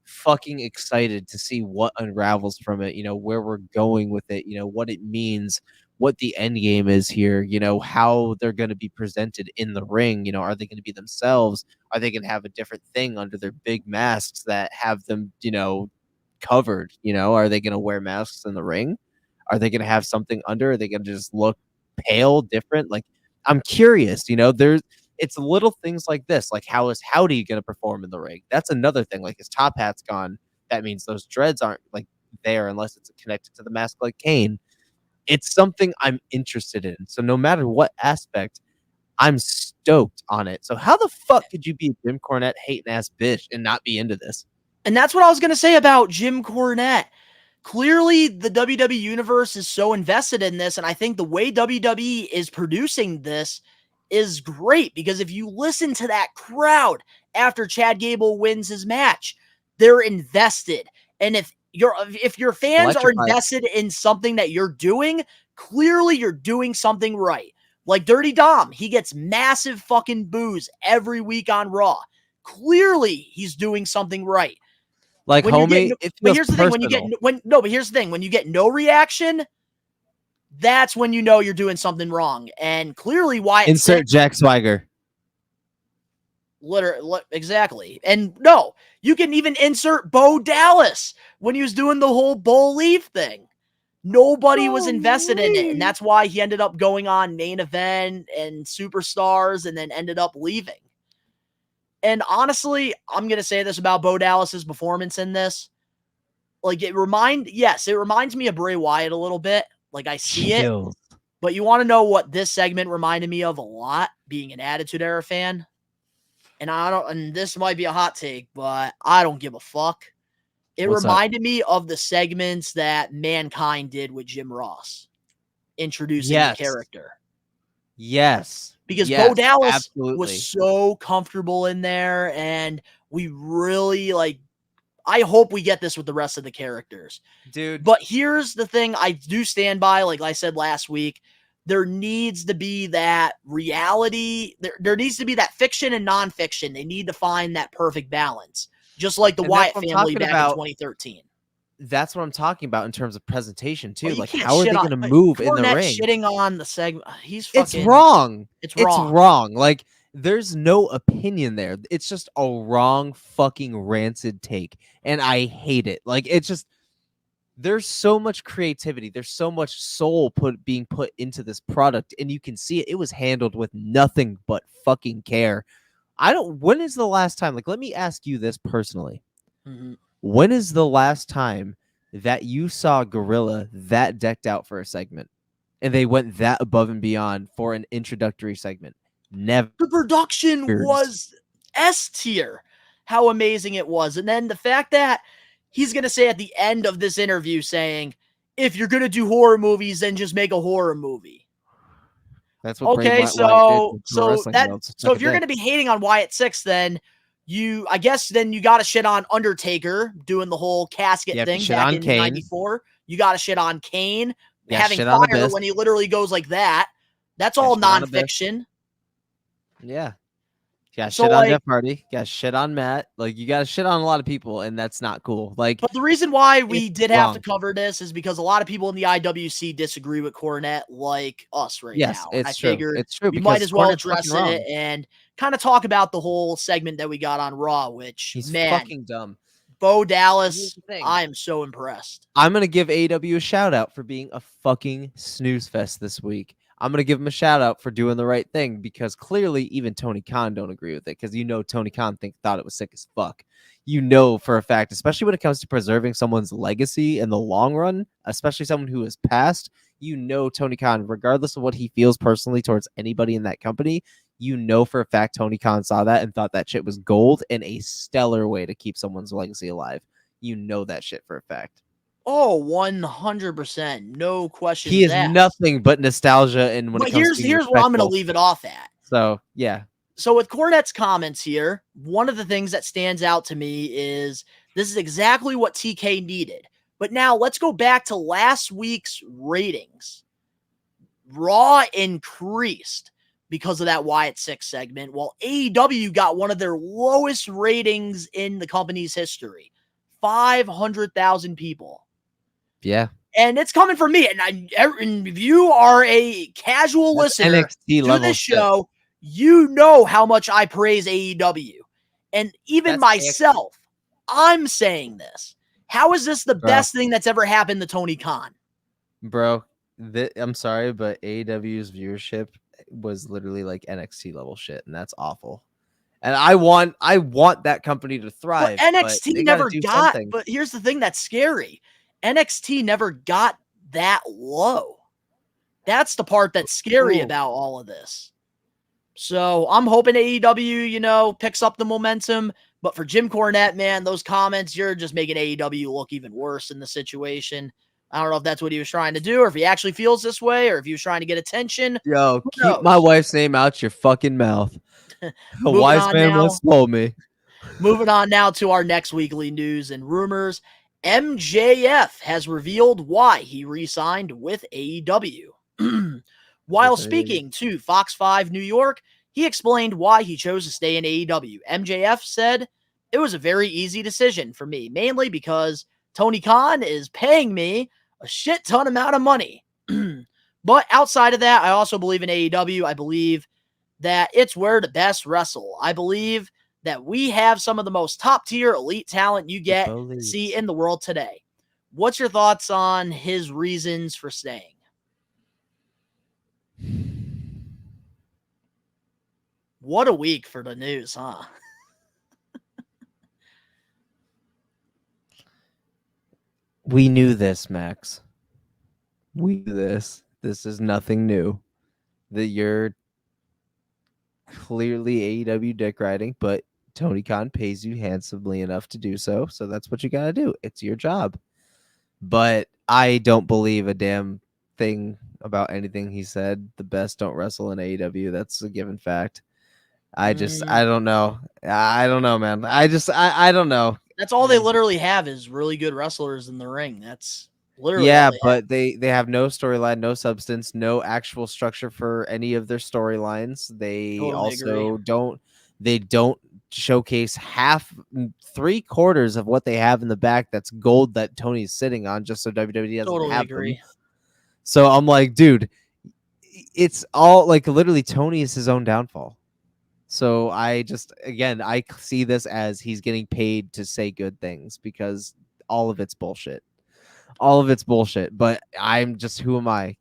fucking excited to see what unravels from it, you know, where we're going with it, you know, what it means, what the end game is here, you know, how they're going to be presented in the ring. You know, are they going to be themselves? Are they going to have a different thing under their big masks that have them, you know, covered? You know, are they going to wear masks in the ring? Are they going to have something under? Are they going to just look pale, different? Like, I'm curious, you know, it's little things like this, like how is Howdy going to perform in the ring? That's another thing. Like, his top hat's gone. That means those dreads aren't like there unless it's connected to the mask like Kane. It's something I'm interested in. So no matter what aspect, I'm stoked on it. So how the fuck could you be a Jim Cornette hating ass bitch and not be into this? And that's what I was going to say about Jim Cornette. Clearly, the WWE Universe is so invested in this, and I think the way WWE is producing this is great, because if you listen to that crowd after Chad Gable wins his match, they're invested. And if your fans are invested in something that you're doing, clearly you're doing something right. Like Dirty Dom, he gets massive fucking boos every week on Raw. Clearly, he's doing something right. Like, when homie, but here's the thing: but here's the thing: when you get no reaction, that's when you know you're doing something wrong. And clearly, Wyatt insert Jack Swagger. Literally, exactly. And no, you can even insert Bo Dallas when he was doing the whole Bo Leave thing. Nobody was invested in it, and that's why he ended up going on Main Event and Superstars, and then ended up leaving. And honestly, I'm going to say this about Bo Dallas's performance in this. Like, it reminds me of Bray Wyatt a little bit. Like, I see it. But you want to know what this segment reminded me of a lot, being an Attitude Era fan? And this might be a hot take, but I don't give a fuck. It reminded me of the segments that Mankind did with Jim Ross, introducing the character. Yes. Because Bo Dallas was so comfortable in there, and we really, like, I hope we get this with the rest of the characters. Dude. But here's the thing I do stand by, like I said last week, there needs to be that reality. There needs to be that fiction and nonfiction. They need to find that perfect balance, just like the Wyatt family back in 2013. That's what I'm talking about in terms of presentation too. Well, like, how are they going to move in the ring? Shitting on the segment. It's wrong. It's wrong. Like, there's no opinion there. It's just a wrong fucking rancid take, and I hate it. Like, it's just, there's so much creativity. There's so much soul being put into this product, and you can see it. It was handled with nothing but fucking care. When is the last time? Like, let me ask you this personally. Mm-hmm. When is the last time that you saw Gorilla that decked out for a segment, and they went that above and beyond for an introductory segment? Never. The production was S tier. How amazing it was. And then the fact that he's going to say at the end of this interview saying, if you're going to do horror movies, then just make a horror movie. That's what so if you're going to be hating on Wyatt Sick6, then you got to shit on Undertaker doing the whole casket thing back in '94. You got to shit on Kane having fire when he literally goes like that. That's all nonfiction. Yeah. Yeah, shit on Jeff Hardy. Yeah, shit on Matt. Like, you got to shit on a lot of people, and that's not cool. Like, but the reason why we did have to cover this is because a lot of people in the IWC disagree with Cornette, like us right now. It's true. It's true. We might as well address it and kind of talk about the whole segment that we got on Raw, which, he's fucking dumb. Bo Dallas, I am so impressed. I'm going to give AEW a shout out for being a fucking snooze fest this week. I'm going to give him a shout out for doing the right thing, because clearly even Tony Khan don't agree with it, because Tony Khan thought it was sick as fuck. For a fact, especially when it comes to preserving someone's legacy in the long run, especially someone who has passed, Tony Khan, regardless of what he feels personally towards anybody in that company, for a fact Tony Khan saw that and thought that shit was gold and a stellar way to keep someone's legacy alive. That shit for a fact. Oh, 100%. No questions He is asked. nothing but nostalgia. And when But it comes to here's where I'm going to leave it off at. So, yeah. So with Cornette's comments here, one of the things that stands out to me is this is exactly what TK needed. But now let's go back to last week's ratings. Raw increased because of that Wyatt Sick segment, while AEW got one of their lowest ratings in the company's history. 500,000 people. Yeah. And it's coming from me. And if you are a casual listener NXT to this show, you know how much I praise AEW. And even myself, I'm saying this. How is this the best thing that's ever happened to Tony Khan? Bro, I'm sorry, but AEW's viewership was literally like NXT level shit, and that's awful. And I want that company to thrive. But NXT never got. Something. But here's the thing that's scary. NXT never got that low. That's the part that's scary about all of this. So I'm hoping AEW, picks up the momentum. But for Jim Cornette, man, those comments, you're just making AEW look even worse in the situation. I don't know if that's what he was trying to do, or if he actually feels this way, or if he was trying to get attention. Yo, keep my wife's name out your fucking mouth. A wise man once told me. Moving on now to our next weekly news and rumors. MJF has revealed why he re-signed with AEW. While speaking to Fox 5 New York, he explained why he chose to stay in AEW. MJF said, "It was a very easy decision for me, mainly because Tony Khan is paying me a shit ton amount of money. But outside of that, I also believe in AEW. I believe that it's where the best wrestle. I believe that we have some of the most top-tier elite talent you get to see in the world today." What's your thoughts on his reasons for staying? What a week for the news, huh? We knew this, Max. We knew this. This is nothing new. That you're clearly AEW dick riding, but Tony Khan pays you handsomely enough to do so. So that's what you got to do. It's your job. But I don't believe a damn thing about anything he said. The best don't wrestle in AEW. That's a given fact. I don't know. I don't know, man. I don't know. That's all they literally have is really good wrestlers in the ring. That's literally but they have no storyline, no substance, no actual structure for any of their storylines. They don't showcase half, 3/4 of what they have in the back. That's gold that Tony's sitting on, just so WWE doesn't have them. So I'm like, dude, it's all like literally Tony is his own downfall. So I see this as he's getting paid to say good things, because all of it's bullshit. All of it's bullshit. But I'm just, who am I?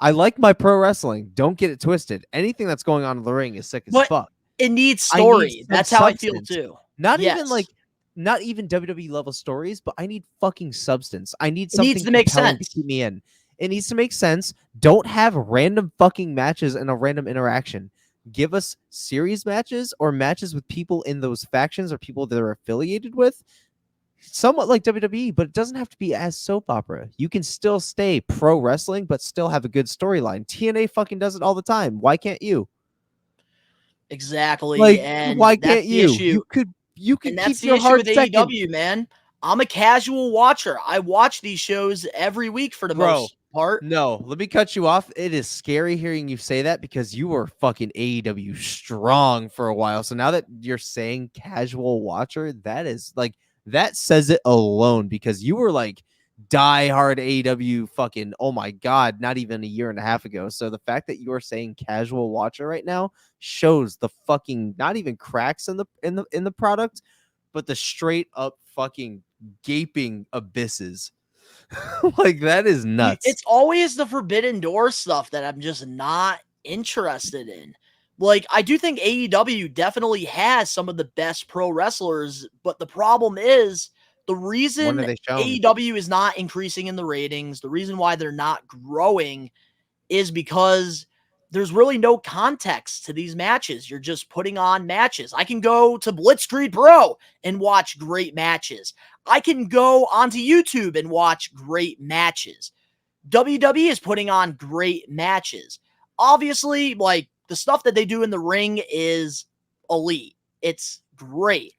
I like my pro wrestling. Don't get it twisted. Anything that's going on in the ring is sick as fuck. It needs story. That's how I feel too. Not even WWE level stories, but I need fucking substance. I need something needs to make sense to keep me in. It needs to make sense. Don't have random fucking matches and a random interaction. Give us series matches or matches with people in those factions or people that are affiliated with. Somewhat like WWE, but it doesn't have to be as soap opera. You can still stay pro wrestling, but still have a good storyline. TNA fucking does it all the time. Why can't you? Exactly. And why can't you? You could and keep your heart with AEW, man. I'm a casual watcher. I watch these shows every week for the most part. No, let me cut you off. It is scary hearing you say that, because you were fucking AEW strong for a while. So now that you're saying casual watcher, that says it alone, because you were like diehard AEW fucking, oh my God, not even a year and a half ago. So the fact that you are saying casual watcher right now shows the fucking, not even cracks in the product, but the straight up fucking gaping abysses Like, that is nuts. It's always the forbidden door stuff that I'm just not interested in. Like, I do think AEW definitely has some of the best pro wrestlers, but the problem is the reason When are they shown? AEW is not increasing in the ratings, the reason why they're not growing is because there's really no context to these matches. You're just putting on matches. I can go to Blitzkrieg Pro and watch great matches. I can go onto YouTube and watch great matches. WWE is putting on great matches. Obviously, like, the stuff that they do in the ring is elite. It's great.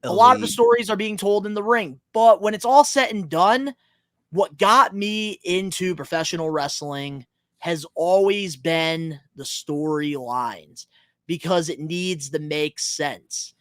A lot of the stories are being told in the ring. But when it's all said and done, what got me into professional wrestling has always been the storylines, because it needs to make sense.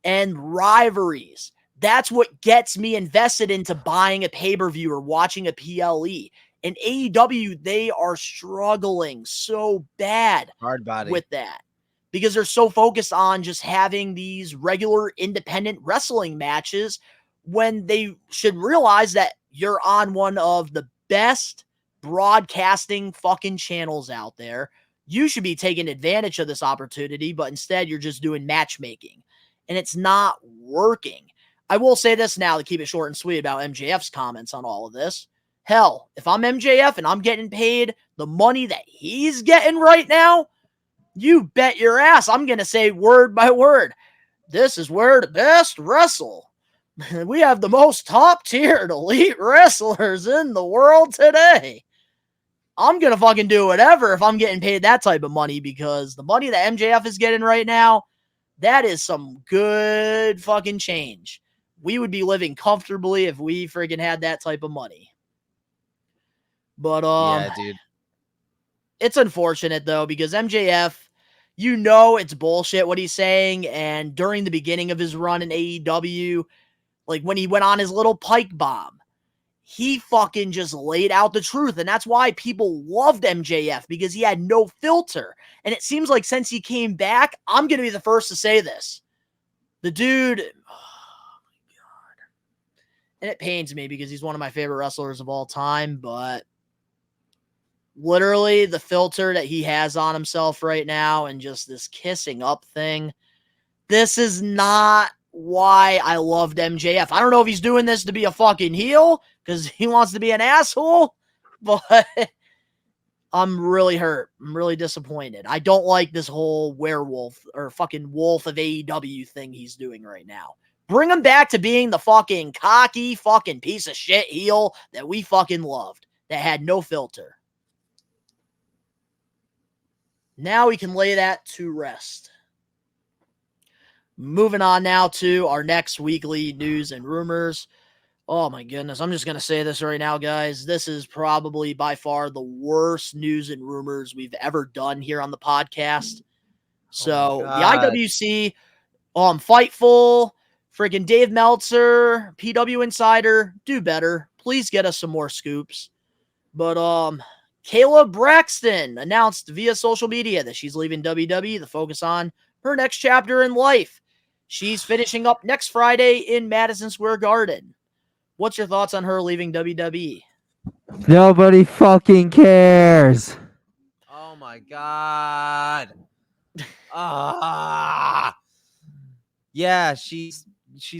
And rivalries. That's what gets me invested into buying a pay-per-view or watching a PLE. And AEW, they are struggling so bad Hard body. with that, because they're so focused on just having these regular independent wrestling matches when they should realize that you're on one of the best broadcasting fucking channels out there. You should be taking advantage of this opportunity, but instead you're just doing matchmaking, and it's not working. I will say this now to keep it short and sweet about MJF's comments on all of this. Hell, if I'm MJF and I'm getting paid the money that he's getting right now, you bet your ass I'm going to say word by word, this is where the best wrestle. We have the most top-tiered elite wrestlers in the world today. I'm going to fucking do whatever if I'm getting paid that type of money, because the money that MJF is getting right now, that is some good fucking change. We would be living comfortably if we friggin' had that type of money. But yeah, dude. It's unfortunate though, because MJF, you know, it's bullshit what he's saying. And during the beginning of his run in AEW, like when he went on his little pike bomb, he fucking just laid out the truth. And that's why people loved MJF, because he had no filter. And it seems like since he came back, I'm going to be the first to say this. The dude, oh my God. And it pains me because he's one of my favorite wrestlers of all time, but literally the filter that he has on himself right now and just this kissing up thing, this is not why I loved MJF. I don't know if he's doing this to be a fucking heel because he wants to be an asshole, but I'm really hurt. I'm really disappointed. I don't like this whole werewolf or fucking wolf of AEW thing he's doing right now. Bring him back to being the fucking cocky fucking piece of shit heel that we fucking loved, that had no filter. Now we can lay that to rest. Moving on now to our next weekly news and rumors. Oh my goodness, I'm just going to say this right now, guys. This is probably by far the worst news and rumors we've ever done here on the podcast. So the IWC, Fightful, freaking Dave Meltzer, PW Insider, do better. Please get us some more scoops. But Kayla Braxton announced via social media that she's leaving WWE to focus on her next chapter in life. She's finishing up next Friday in Madison Square Garden. What's your thoughts on her leaving WWE? Nobody fucking cares. Oh my God. Yeah, she's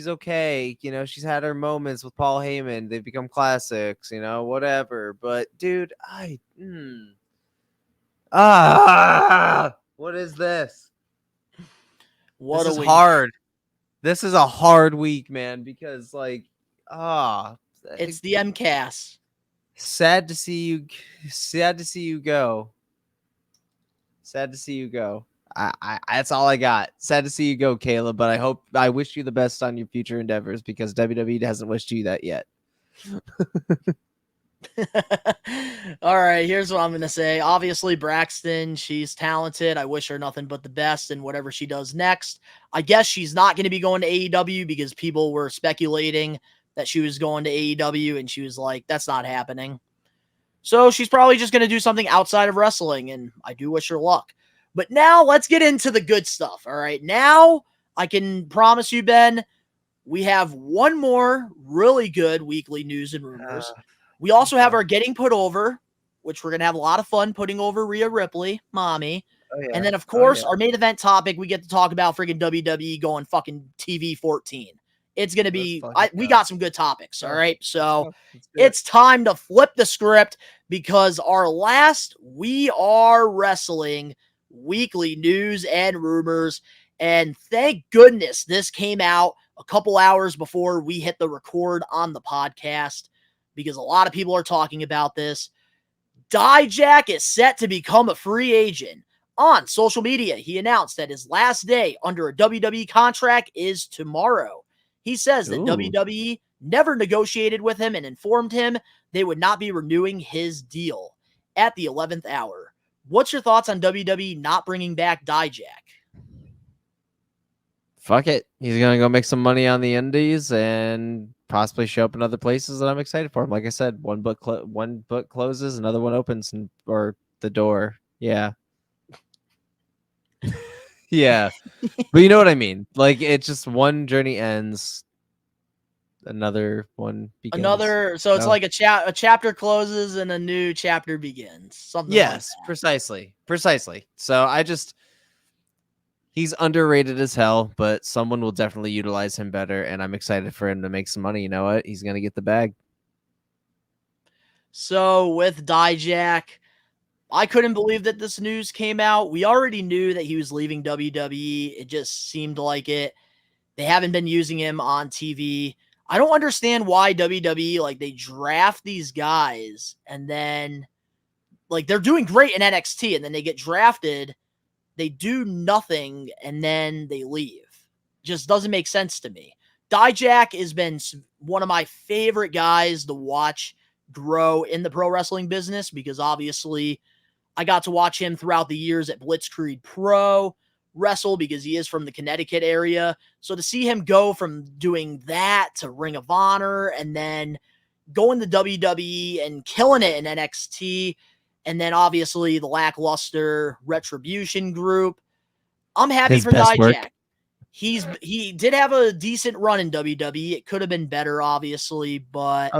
okay. You know, she's had her moments with Paul Heyman. They've become classics, you know, whatever. But dude, what is this? This is hard. This is a hard week, man, because like, it's the MCAS. Sad to see you go. Sad to see you go. I that's all I got. Sad to see you go, Kayla, but I wish you the best on your future endeavors, because WWE hasn't wished you that yet. All right, here's what I'm going to say. Obviously, Braxton, she's talented. I wish her nothing but the best in whatever she does next. I guess she's not going to be going to AEW because people were speculating that she was going to AEW, and she was like, that's not happening. So she's probably just going to do something outside of wrestling, and I do wish her luck. But now let's get into the good stuff, all right? Now I can promise you, Ben, we have one more really good weekly news and rumors. We also have our getting put over, which we're going to have a lot of fun putting over Rhea Ripley, mommy. Oh, yeah. And then, of course, our main event topic, we get to talk about freaking WWE going fucking TV 14. It's going to be, we got some good topics, all right? So it's time to flip the script because our last We Are Wrestling weekly news and rumors, and thank goodness this came out a couple hours before we hit the record on the podcast because a lot of people are talking about this. Dijak is set to become a free agent. On social media, he announced that his last day under a WWE contract is tomorrow. He says that WWE never negotiated with him and informed him they would not be renewing his deal at the 11th hour. What's your thoughts on WWE not bringing back Dijak? Fuck it. He's going to go make some money on the indies and possibly show up in other places that I'm excited for him. Like I said, one book closes, another one opens, or the door. Yeah. Yeah. But you know what I mean? Like, it's just one journey ends, another one begins. So it's like a chapter closes and a new chapter begins. Something like that. Precisely. So he's underrated as hell, but someone will definitely utilize him better, and I'm excited for him to make some money. You know what? He's going to get the bag. So with Dijak, I couldn't believe that this news came out. We already knew that he was leaving WWE. It just seemed like it. They haven't been using him on TV. I don't understand why WWE, like, they draft these guys and then, like, they're doing great in NXT and then they get drafted, they do nothing, and then they leave. Just doesn't make sense to me. Dijak has been one of my favorite guys to watch grow in the pro wrestling business because obviously I got to watch him throughout the years at Blitzkrieg Pro wrestle because he is from the Connecticut area. So to see him go from doing that to Ring of Honor and then going to WWE and killing it in NXT, and then obviously the lackluster Retribution group, I'm happy for Dijak. He did have a decent run in WWE. It could have been better, obviously, but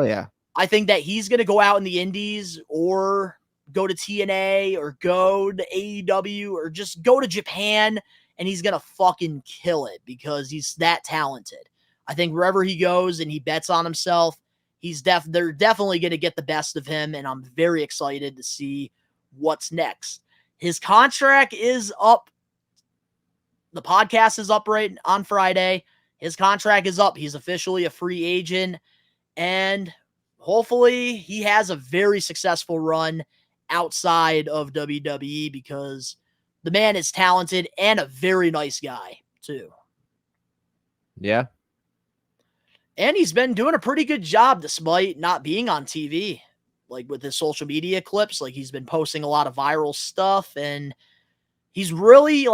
I think that he's going to go out in the indies or go to TNA or go to AEW or just go to Japan, and he's going to fucking kill it because he's that talented. I think wherever he goes and he bets on himself, they're definitely going to get the best of him, and I'm very excited to see what's next. His contract is up. The podcast is up right on Friday. His contract is up. He's officially a free agent, and hopefully he has a very successful run outside of WWE because the man is talented and a very nice guy too. Yeah. And he's been doing a pretty good job despite not being on TV, like with his social media clips. Like, he's been posting a lot of viral stuff, and he's really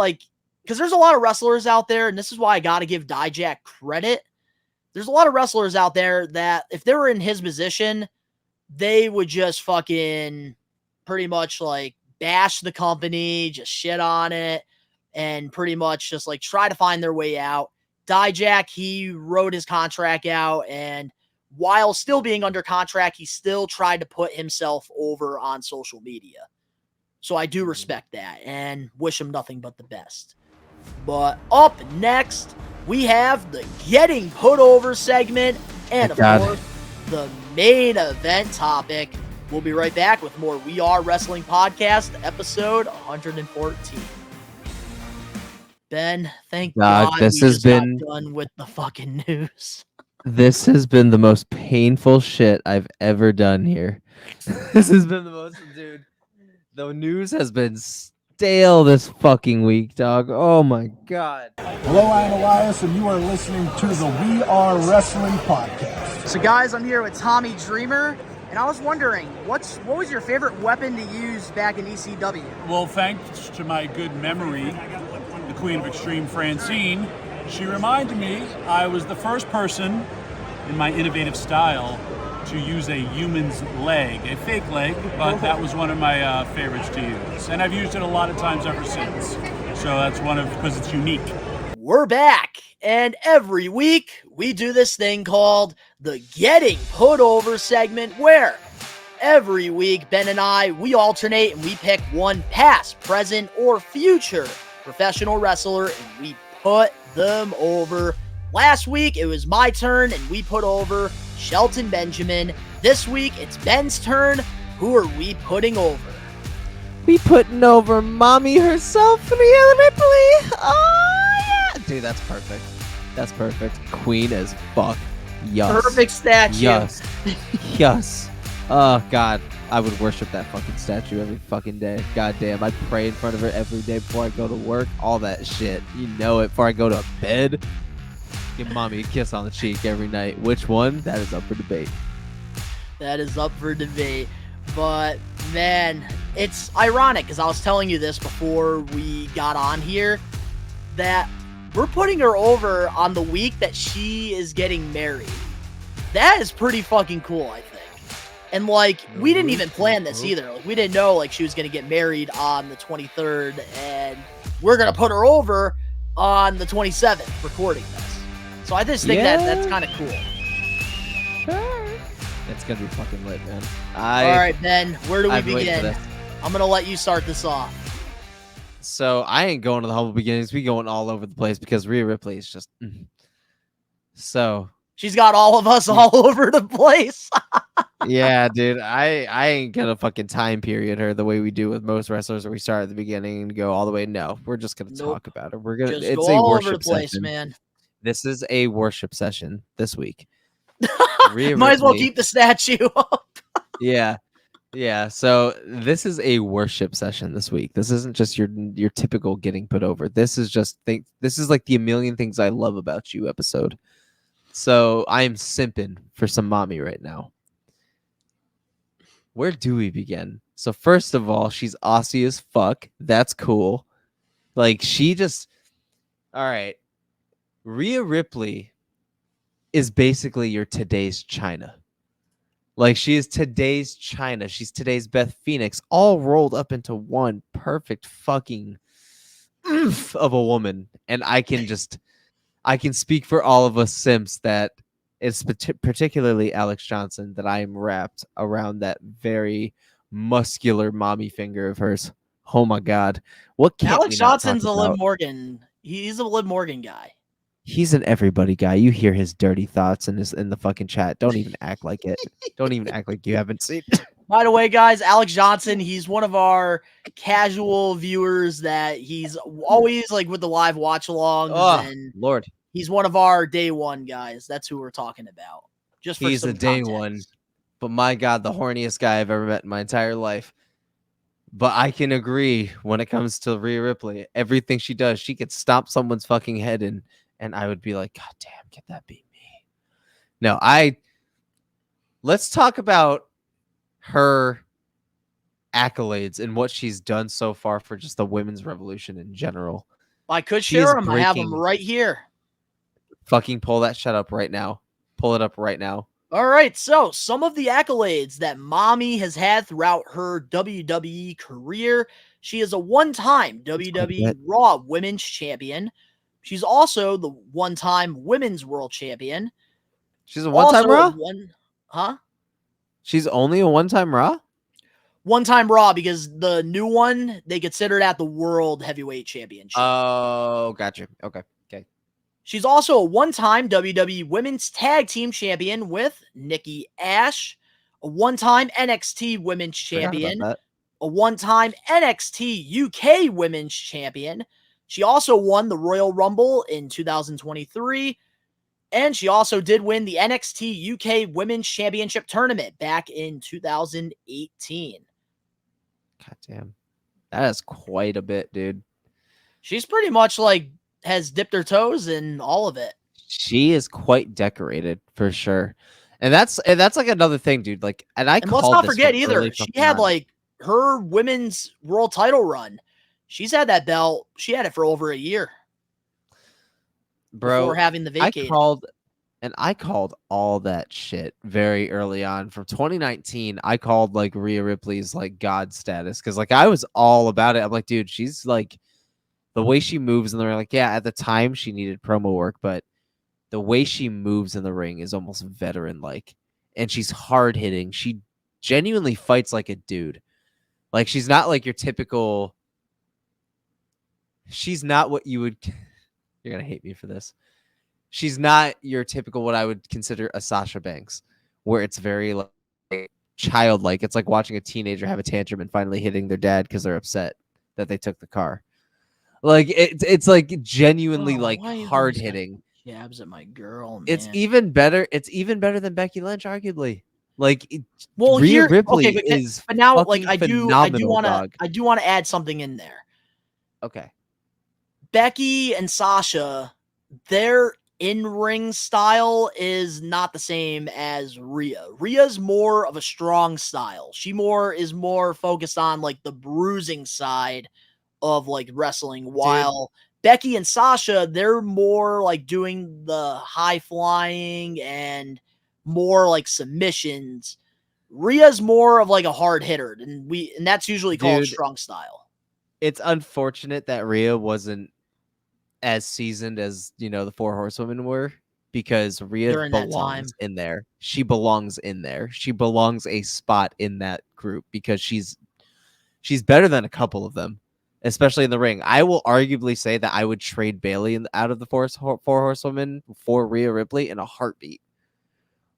because there's a lot of wrestlers out there, and this is why I got to give Dijak credit. There's a lot of wrestlers out there that if they were in his position, they would just fucking pretty much bash the company, just shit on it, and pretty much just try to find their way out. Dijak, he wrote his contract out, and while still being under contract, he still tried to put himself over on social media. So I do respect that and wish him nothing but the best. But up next, we have the Getting Put Over segment and, of course, the main event topic. We'll be right back with more We Are Wrestling Podcast, episode 114. Ben, thank God this has been done with the fucking news. This has been the most painful shit I've ever done here. This has been the most, dude. The news has been stale this fucking week, dog. Oh my God. Hello, I'm Elias, and you are listening to the We Are Wrestling Podcast. So, guys, I'm here with Tommy Dreamer, and I was wondering, what was your favorite weapon to use back in ECW? Well, thanks to my good memory, the Queen of Extreme, Francine, she reminded me I was the first person in my innovative style to use a human's leg, a fake leg, but that was one of my favorites to use. And I've used it a lot of times ever since. So that's because it's unique. We're back, And every week, we do this thing called the Getting Put Over segment, where every week, Ben and I, we alternate and we pick one past, present, or future professional wrestler, and we put them over. Last week, it was my turn, and we put over Shelton Benjamin. This week, it's Ben's turn. Who are we putting over? We putting over mommy herself, Rhea Ripley. Oh, yeah. Dude, that's perfect. That's perfect. Queen as fuck. Yes. Perfect statue. Yes. Yes. Oh, God. I would worship that fucking statue every fucking day. God damn. I'd pray in front of her every day before I go to work. All that shit. You know it. Before I go to bed. Give mommy a kiss on the cheek every night. Which one? That is up for debate. That is up for debate. But, man, it's ironic, because I was telling you this before we got on here, that we're putting her over on the week that she is getting married. That is pretty fucking cool, I think. And, like, we didn't even plan this either. Like, we didn't know, like, she was going to get married on the 23rd, and we're going to put her over on the 27th recording this. So I just think that's kind of cool. It's going to be fucking lit, man. All right, Ben, where do we begin? I'm going to let you start this off. So I ain't going to the humble beginnings. We going all over the place because Rhea Ripley is just... So... She's got all of us all over the place. Yeah, dude. I ain't gonna fucking time period her the way we do with most wrestlers where we start at the beginning and go all the way. No, we're just gonna talk about her. We're gonna... Just it's go a all worship over the place, session. man. This is a worship session this week. Might as well keep the statue up. Yeah. Yeah. So this is a worship session this week. This isn't just your typical getting put over. This is just this is like the A Million Things I Love About You episode. So I am simping for some mommy right now. Where do we begin? So first of all, she's Aussie as fuck. That's cool. Like she just... All right. Rhea Ripley is basically your today's China. Like she is today's China. She's today's Beth Phoenix, all rolled up into one perfect fucking oomph of a woman. And I can speak for all of us simps that it's particularly Alex Johnson that I am wrapped around that very muscular mommy finger of hers. Oh my God. What can't Alex we not Johnson's talk a Liv about? Morgan. He's a Liv Morgan guy. He's an everybody guy. You hear his dirty thoughts in the fucking chat. Don't even act like it. Don't even act like you haven't seen it. By the way, guys, Alex Johnson, he's one of our casual viewers that he's always like with the live watch alongs. Oh, and Lord. He's one of our day one guys. That's who we're talking about. Just for He's some a day context. one. But my God, the horniest guy I've ever met in my entire life. But I can agree when it comes to Rhea Ripley. Everything she does, she could stomp someone's fucking head in. And I would be like, God damn, can that be me? No, let's talk about her accolades and what she's done so far for just the women's revolution in general. I could She is share them. I have them breaking- right here. Fucking pull that shit up right now. Pull it up right now. All right, so some of the accolades that Mommy has had throughout her WWE career. She is a one-time WWE Raw Women's Champion. She's also the one-time Women's World Champion. She's a one-time Raw? She's only a one-time Raw? One-time Raw because the new one, they consider that the World Heavyweight Championship. Oh, gotcha. Okay. She's also a one-time WWE Women's Tag Team Champion with Nikki Ash, a one-time NXT Women's Champion, a one-time NXT UK Women's Champion. She also won the Royal Rumble in 2023, and she also did win the NXT UK Women's Championship Tournament back in 2018. God damn. That is quite a bit, dude. She's pretty much like has dipped her toes in all of it. She is quite decorated for sure. And that's like another thing, dude. Like, and let's not forget either, she had like her women's world title run. She's had that belt. She had it for over a year. Bro, before having the vacate. I called all that shit very early on. From 2019, I called like Rhea Ripley's like God status because like I was all about it. I'm like, dude, she's like The way she moves in the ring, like, yeah, at the time she needed promo work, but the way she moves in the ring is almost veteran-like. And she's hard-hitting. She genuinely fights like a dude. Like, she's not like your typical... She's not what you would... You're going to hate me for this. She's not your typical what I would consider a Sasha Banks, where it's very like childlike. It's like watching a teenager have a tantrum and finally hitting their dad because they're upset that they took the car. Like it's like genuinely like hard hitting. Jabs at my girl. Man. It's even better. It's even better than Becky Lynch, arguably. Like, Rhea Ripley is, but now, like, I do want to add something in there. Okay. Becky and Sasha, their in-ring style is not the same as Rhea. Rhea's more of a strong style. She is more focused on like the bruising side of like wrestling, while Becky and Sasha, they're more like doing the high flying and more like submissions. Rhea's more of like a hard hitter, and that's usually called strong style. It's unfortunate that Rhea wasn't as seasoned as, the Four Horsewomen were, because Rhea belongs in there. She belongs in there. She belongs a spot in that group because she's better than a couple of them, especially in the ring. I will arguably say that I would trade Bayley out of the Four Horsewomen for Rhea Ripley in a heartbeat.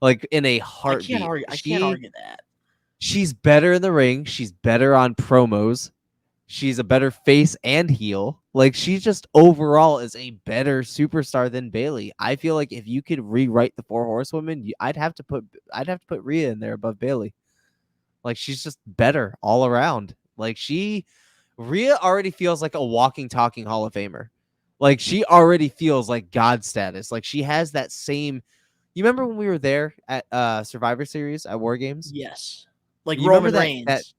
Like, in a heartbeat. I can't argue that. She's better in the ring. She's better on promos. She's a better face and heel. Like, she just overall is a better superstar than Bayley. I feel like if you could rewrite the Four Horsewomen, I'd have to put Rhea in there above Bayley. Like, she's just better all around. Like, Rhea already feels like a walking, talking Hall of Famer. Like, she already feels like God status. Like, she has that same. You remember when we were there at Survivor Series at War Games? Yes. Like, Roman Reigns.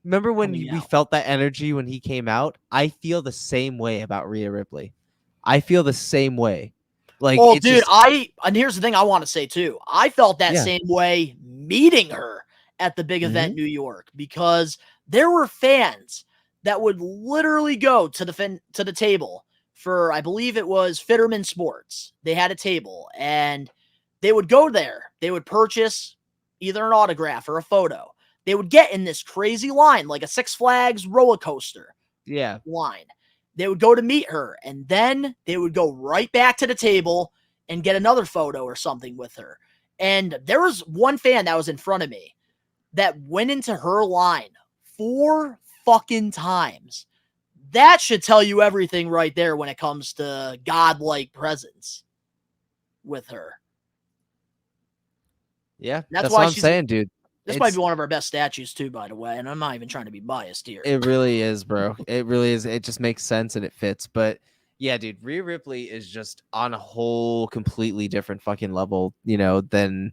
Remember when we felt that energy when he came out? I feel the same way about Rhea Ripley. I feel the same way. Like, dude, and here's the thing I want to say too. I felt that same way meeting her at the big event New York, because there were fans that would literally go to the table for, I believe it was Fitterman Sports. They had a table and they would go there. They would purchase either an autograph or a photo. They would get in this crazy line, like a Six Flags roller coaster line. They would go to meet her, and then they would go right back to the table and get another photo or something with her. And there was one fan that was in front of me that went into her line 4 fucking times. That should tell you everything right there when it comes to godlike presence with her. Yeah, that's what I'm saying, dude. This might be one of our best statues too, by the way, and I'm not even trying to be biased here. It really is, bro. It really is. It just makes sense and it fits. But yeah, dude, Rhea Ripley is just on a whole completely different fucking level, than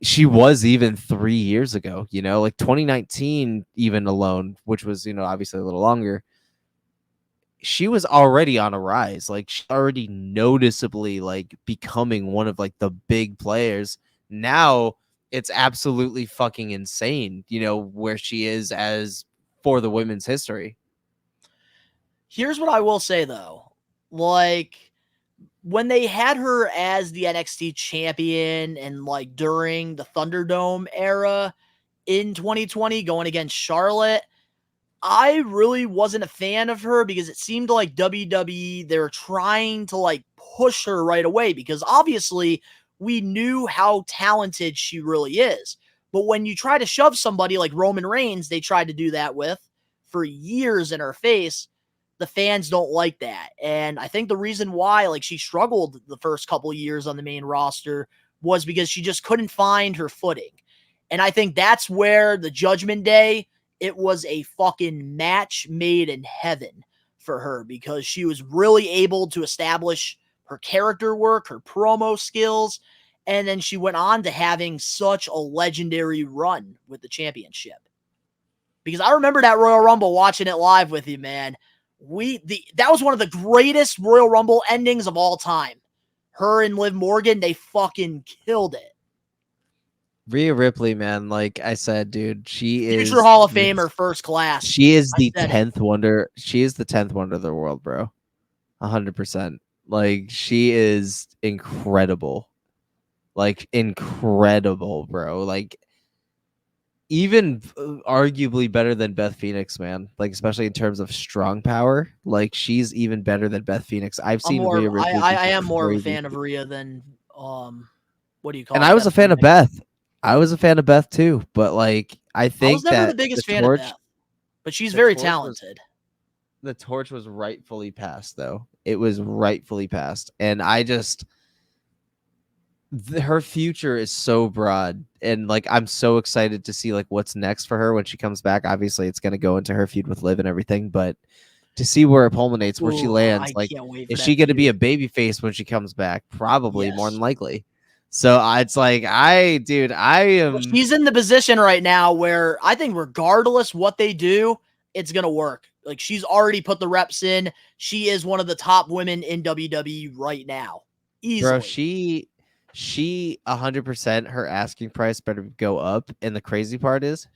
she was even 3 years ago, like 2019 even alone, which was, obviously a little longer. She was already on a rise. Like, she already noticeably like becoming one of like the big players. Now it's absolutely fucking insane, where she is as for the women's history. Here's what I will say, though. Like, when they had her as the NXT champion and, like, during the Thunderdome era in 2020 going against Charlotte, I really wasn't a fan of her because it seemed like WWE, they were trying to, like, push her right away because obviously we knew how talented she really is. But when you try to shove somebody like Roman Reigns, they tried to do that with for years in her face, the fans don't like that. And I think the reason why, like, she struggled the first couple years on the main roster was because she just couldn't find her footing. And I think that's where the Judgment Day, it was a fucking match made in heaven for her because she was really able to establish her character work, her promo skills, and then she went on to having such a legendary run with the championship. Because I remember that Royal Rumble, watching it live with you, man. That was one of the greatest Royal Rumble endings of all time. Her and Liv Morgan, they fucking killed it. Rhea Ripley, man, like I said, dude, she is Future Hall of Famer, first class. She is the I said it. 10th wonder. She is the 10th wonder of the world, bro. 100%. Like she is incredible. Like incredible, bro. Like even arguably better than Beth Phoenix, man. Like especially in terms of strong power. Like she's even better than Beth Phoenix. I've I'm seen more. Rhea Ripley. I am more of a crazy fan of Rhea than what do you call and it? I was a Beth fan of Phoenix. Beth. I was a fan of Beth too, but like I I was think never the that biggest the fan torch, of Beth, but she's the very torch was- talented. the torch was rightfully passed, though. It was rightfully passed, and I just her future is so broad, and like I'm so excited to see like what's next for her when she comes back. Obviously, it's going to go into her feud with Liv and everything, but to see where it culminates, where she Ooh, lands, I like can't wait for is that she going to be a feud. baby face when she comes back? Probably, more Yes. than likely. So it's like I am. She's in the position right now where I think regardless what they do, it's gonna work. Like she's already put the reps in. She is one of the top women in WWE right now. Easily. Bro, she 100% her asking price better go up. And the crazy part is,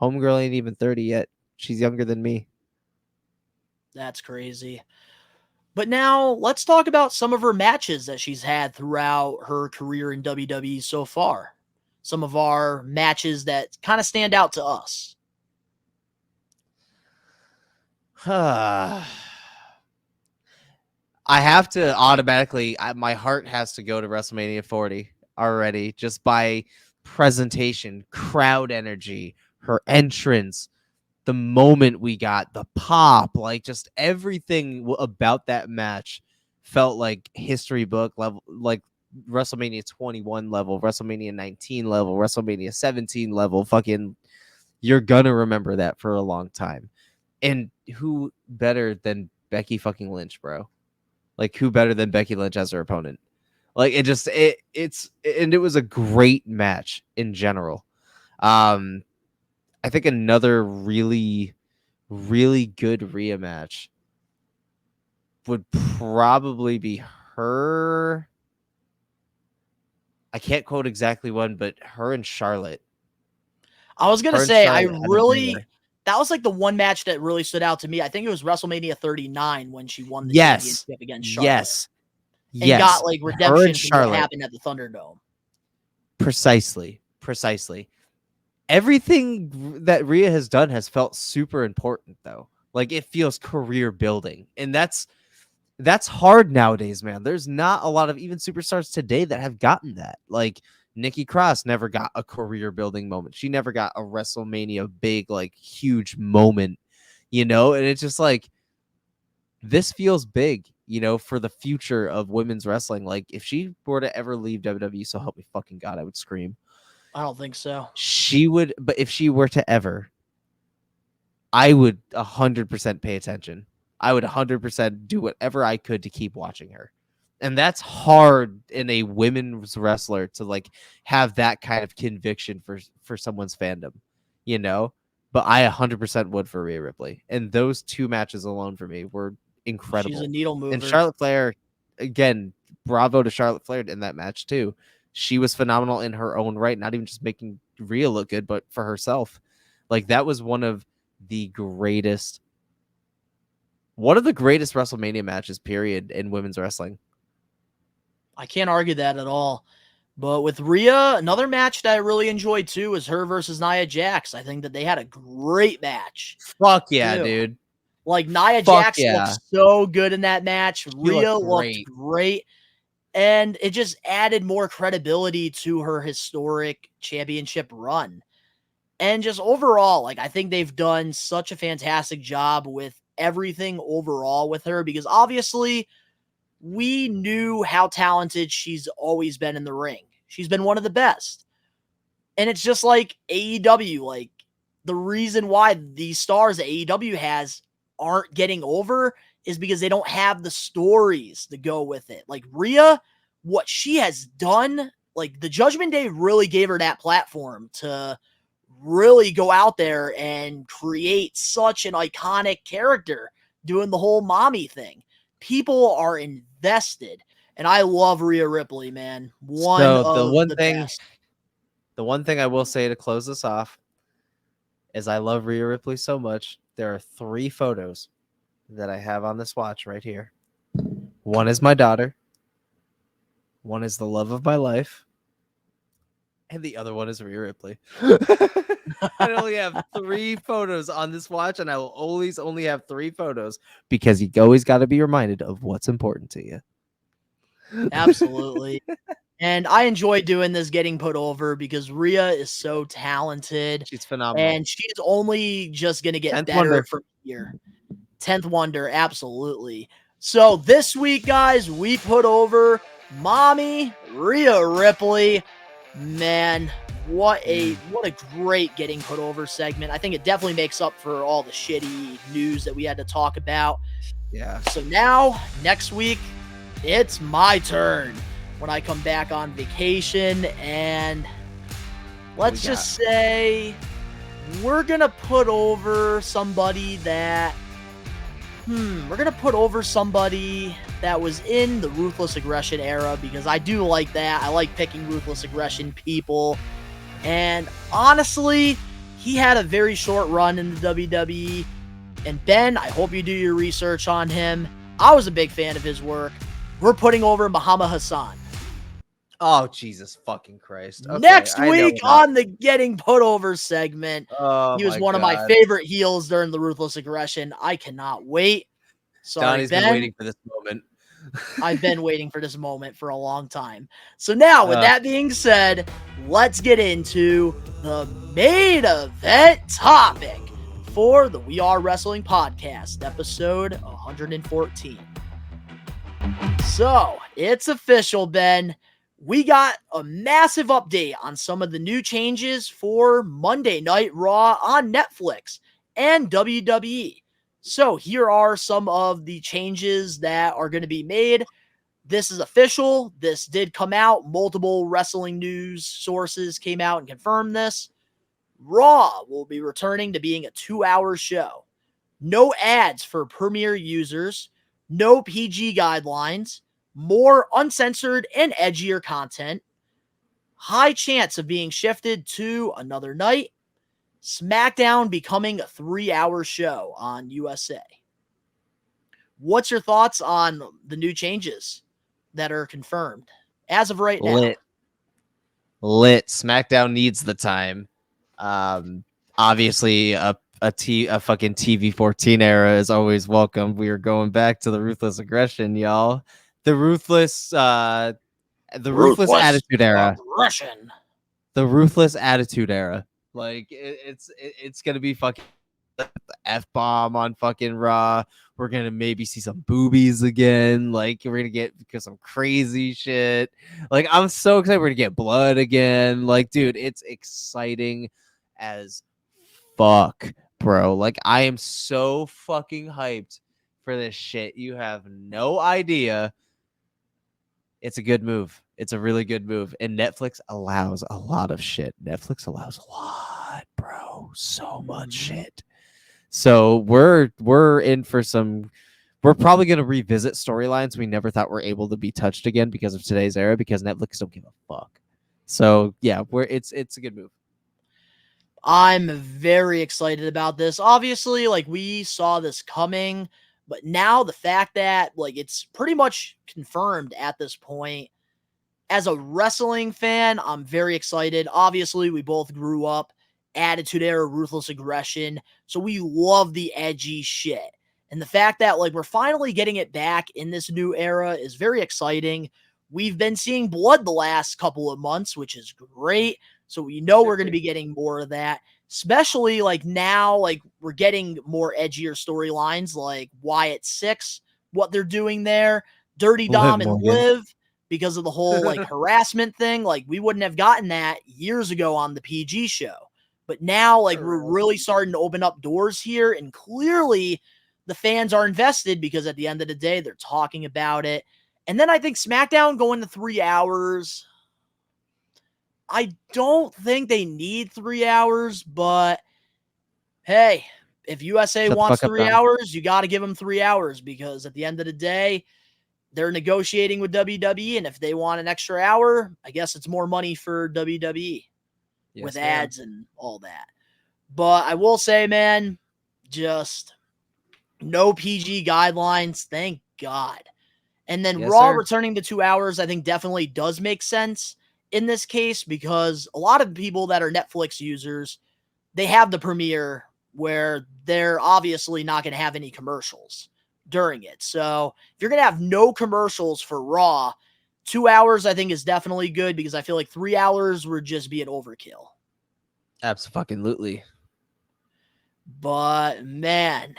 homegirl ain't even 30 yet. She's younger than me. That's crazy. But now let's talk about some of her matches that she's had throughout her career in WWE so far. Some of our matches that kind of stand out to us. I have to automatically, my heart has to go to WrestleMania 40 already, just by presentation, crowd energy, her entrance, the moment we got, the pop, like just everything about that match felt like history book level, like WrestleMania 21 level, WrestleMania 19 level, WrestleMania 17 level. Fucking, you're gonna remember that for a long time. And who better than Becky fucking Lynch, bro? Like who better than Becky Lynch as her opponent? Like it just and it was a great match in general. I think another really, really good Rhea match would probably be her. I can't quote exactly one, but her and Charlotte. I was gonna Her and say, Charlotte had a banger. that was like the one match that really stood out to me. I think it was WrestleMania 39 when she won the Yes, championship against Charlotte. yes, And yes. got like Her redemption and from what Charlotte. happened at the Thunderdome. Precisely. Everything that Rhea has done has felt super important, though. Like it feels career building, and that's hard nowadays, man. There's not a lot of even superstars today that have gotten that. Like Nikki Cross never got a career building moment. She never got a WrestleMania big, like huge moment, and it's just like this feels big, for the future of women's wrestling. Like if she were to ever leave WWE, so help me fucking God, I would scream. I don't think so. She would, but if she were to ever, I would 100% pay attention. I would 100% do whatever I could to keep watching her. And that's hard in a women's wrestler to like have that kind of conviction for someone's fandom, but I 100% would for Rhea Ripley. And those two matches alone for me were incredible. She's a needle mover. And Charlotte Flair, again, bravo to Charlotte Flair in that match too. She was phenomenal in her own right, not even just making Rhea look good, but for herself. Like that was one of the greatest WrestleMania matches, period, in women's wrestling. I can't argue that at all. But with Rhea, another match that I really enjoyed too was her versus Nia Jax. I think that they had a great match. Fuck yeah, too. dude. Like Nia Fuck Jax yeah. looked so good in that match. Rhea looked great. great. And it just added more credibility to her historic championship run. And just overall, like I think they've done such a fantastic job with everything overall with her, because obviously we knew how talented she's always been in the ring. She's been one of the best. And it's just like AEW, like the reason why these stars that AEW has aren't getting over is because they don't have the stories to go with it. Like Rhea, what she has done, like the Judgment Day really gave her that platform to really go out there and create such an iconic character doing the whole mommy thing. People are invested, and I love Rhea Ripley, man. The The one thing I will say to close this off is I love Rhea Ripley so much. There are 3 photos that I have on this watch right here. One is my daughter. One is the love of my life. And the other one is Rhea Ripley. I only have 3 photos on this watch, and I will always only have 3 photos because you always got to be reminded of what's important to you. Absolutely. And I enjoy doing this, getting put over, because Rhea is so talented. She's phenomenal. And she's only just going to get 10th better wonder. from here. 10th wonder, absolutely. So this week, guys, we put over Mommy Rhea Ripley. Man, what a great getting put over segment. I think it definitely makes up for all the shitty news that we had to talk about. Yeah. So now, next week, it's my turn when I come back on vacation, and let's just say we're going to put over somebody that was in the Ruthless Aggression era, because I do like that. I like picking Ruthless Aggression people. And honestly, he had a very short run in the WWE. And Ben, I hope you do your research on him. I was a big fan of his work. We're putting over Muhammad Hassan. Oh, Jesus fucking Christ. Okay, Next week on the Getting Put Over segment, he was one of my favorite heels during the Ruthless Aggression. I cannot wait. Sorry, Donnie's Ben. been waiting for this moment. I've been waiting for this moment for a long time. So now, with that being said, let's get into the main event topic for the We Are Wrestling podcast, episode 114. So, it's official, Ben. We got a massive update on some of the new changes for Monday Night Raw on Netflix and WWE. So here are some of the changes that are going to be made. This is official. This did come out. Multiple wrestling news sources came out and confirmed this. Raw will be returning to being a 2-hour show. No ads for Premiere users. No PG guidelines. More uncensored and edgier content. High chance of being shifted to another night. SmackDown becoming a 3-hour show on USA. What's your thoughts on the new changes that are confirmed as of right now? Lit. SmackDown needs the time. Obviously, a fucking TV14 era is always welcome. We are going back to the Ruthless Aggression, y'all. The ruthless Attitude Era. Aggression. The Ruthless Attitude Era. Like it's gonna be fucking the F-bomb on fucking Raw. We're gonna maybe see some boobies again. Like we're gonna get some crazy shit. Like I'm so excited. We're gonna get blood again. Like, dude, it's exciting as fuck, bro. Like I am so fucking hyped for this shit. You have no idea. It's a good move. It's a really good move. And Netflix allows a lot of shit. Netflix allows a lot, bro. So much shit. So we're in for some. We're probably going to revisit storylines we never thought were able to be touched again because of today's era, because Netflix don't give a fuck. So yeah, it's a good move. I'm very excited about this. Obviously, like we saw this coming, but now the fact that like it's pretty much confirmed at this point. As a wrestling fan, I'm very excited. Obviously, we both grew up Attitude Era, Ruthless Aggression, so we love the edgy shit. And the fact that like we're finally getting it back in this new era is very exciting. We've been seeing blood the last couple of months, which is great. So we know we're going to be getting more of that, especially like now, like we're getting more edgier storylines like Wyatt Sick6, what they're doing there, Dirty Dom and Liv, because of the whole like harassment thing. Like we wouldn't have gotten that years ago on the PG show. But now like we're really starting to open up doors here, and clearly the fans are invested because at the end of the day, they're talking about it. And then I think SmackDown going to 3 hours. I don't think they need 3 hours, but hey, if USA wants 3 hours, you got to give them 3 hours, because at the end of the day, they're negotiating with WWE, and if they want an extra hour, I guess it's more money for WWE. with ma'am. ads and all that. But I will say, man, just no PG guidelines. Thank God. And then Yes, Raw sir. returning to 2 hours, I think definitely does make sense in this case because a lot of people that are Netflix users, they have the premiere where they're obviously not going to have any commercials during it. So if you're going to have no commercials for Raw, 2 hours I think is definitely good because I feel like 3 hours would just be an overkill. Absolutely. But man,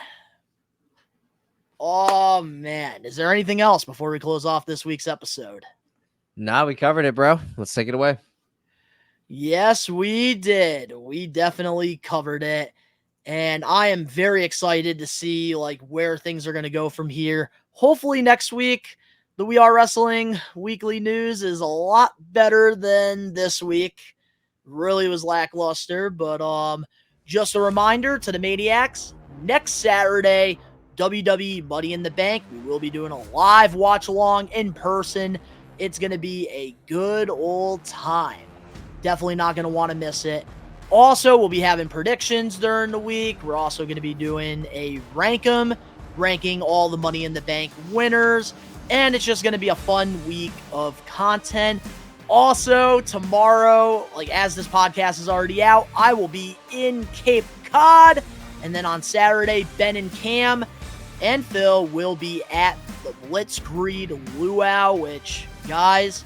oh man, is there anything else before we close off this week's episode? Nah, we covered it, bro. Let's take it away. Yes, we did. We definitely covered it. And I am very excited to see like where things are going to go from here. Hopefully next week, the We Are Wrestling weekly news is a lot better than this week. Really was lackluster, but just a reminder to the Maniacs, next Saturday, WWE Money in the Bank, we will be doing a live watch along in person. It's going to be a good old time. Definitely not going to want to miss it. Also, we'll be having predictions during the week. We're also going to be doing a ranking all the Money in the Bank winners. And it's just going to be a fun week of content. Also, tomorrow, like as this podcast is already out, I will be in Cape Cod. And then on Saturday, Ben and Cam and Phil will be at the Blitzkrieg Luau, which, guys,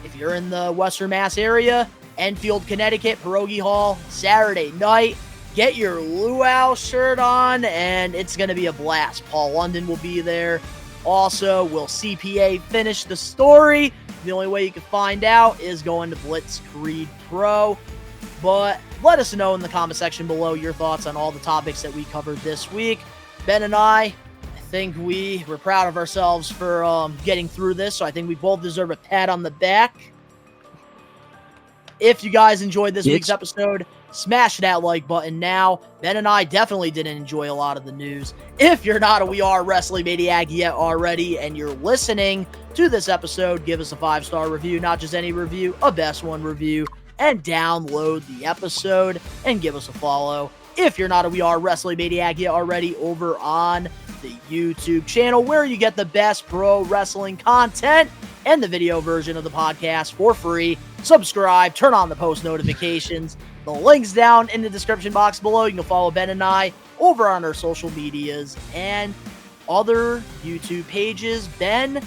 if you're in the Western Mass area, Enfield, Connecticut, Pierogi Hall, Saturday night. Get your Luau shirt on, and it's going to be a blast. Paul London will be there. Also, will CPA finish the story? The only way you can find out is going to Blitzkrieg Pro. But let us know in the comment section below your thoughts on all the topics that we covered this week. Ben and I think we're proud of ourselves for getting through this, so I think we both deserve a pat on the back. If you guys enjoyed this week's episode, smash that like button now. Ben and I definitely didn't enjoy a lot of the news. If you're not a We Are Wrestling Maniac yet already and you're listening to this episode, give us a 5-star review, not just any review, a best one review, and download the episode and give us a follow. If you're not a We Are Wrestling Maniac yet already, over on the YouTube channel where you get the best pro wrestling content and the video version of the podcast for free. Subscribe, turn on the post notifications. The link's down in the description box below. You can follow Ben and I over on our social medias and other YouTube pages. Ben,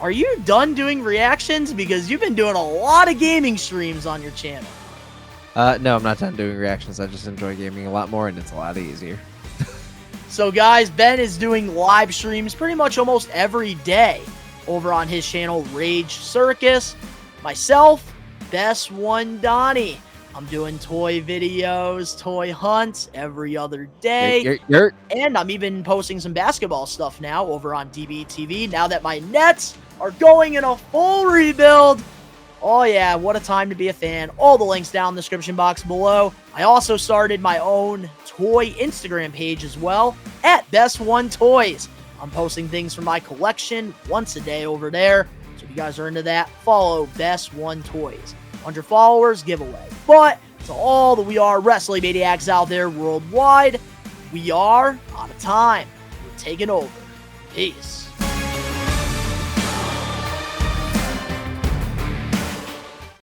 are you done doing reactions? Because you've been doing a lot of gaming streams on your channel. No, I'm not done doing reactions. I just enjoy gaming a lot more, and it's a lot easier. So, guys, Ben is doing live streams pretty much almost every day over on his channel, Rage Circus. Myself, Best One Donnie. I'm doing toy videos, toy hunts every other day. And I'm even posting some basketball stuff now over on DBTV now that my Nets are going in a full rebuild. Oh yeah, what a time to be a fan. All the links down in the description box below. I also started my own toy Instagram page as well at Best One Toys. I'm posting things from my collection once a day over there. So if you guys are into that, follow Best One Toys. 100 followers, giveaway. But to all the We Are Wrestling Maniacs out there worldwide, we are out of time. We're taking over. Peace.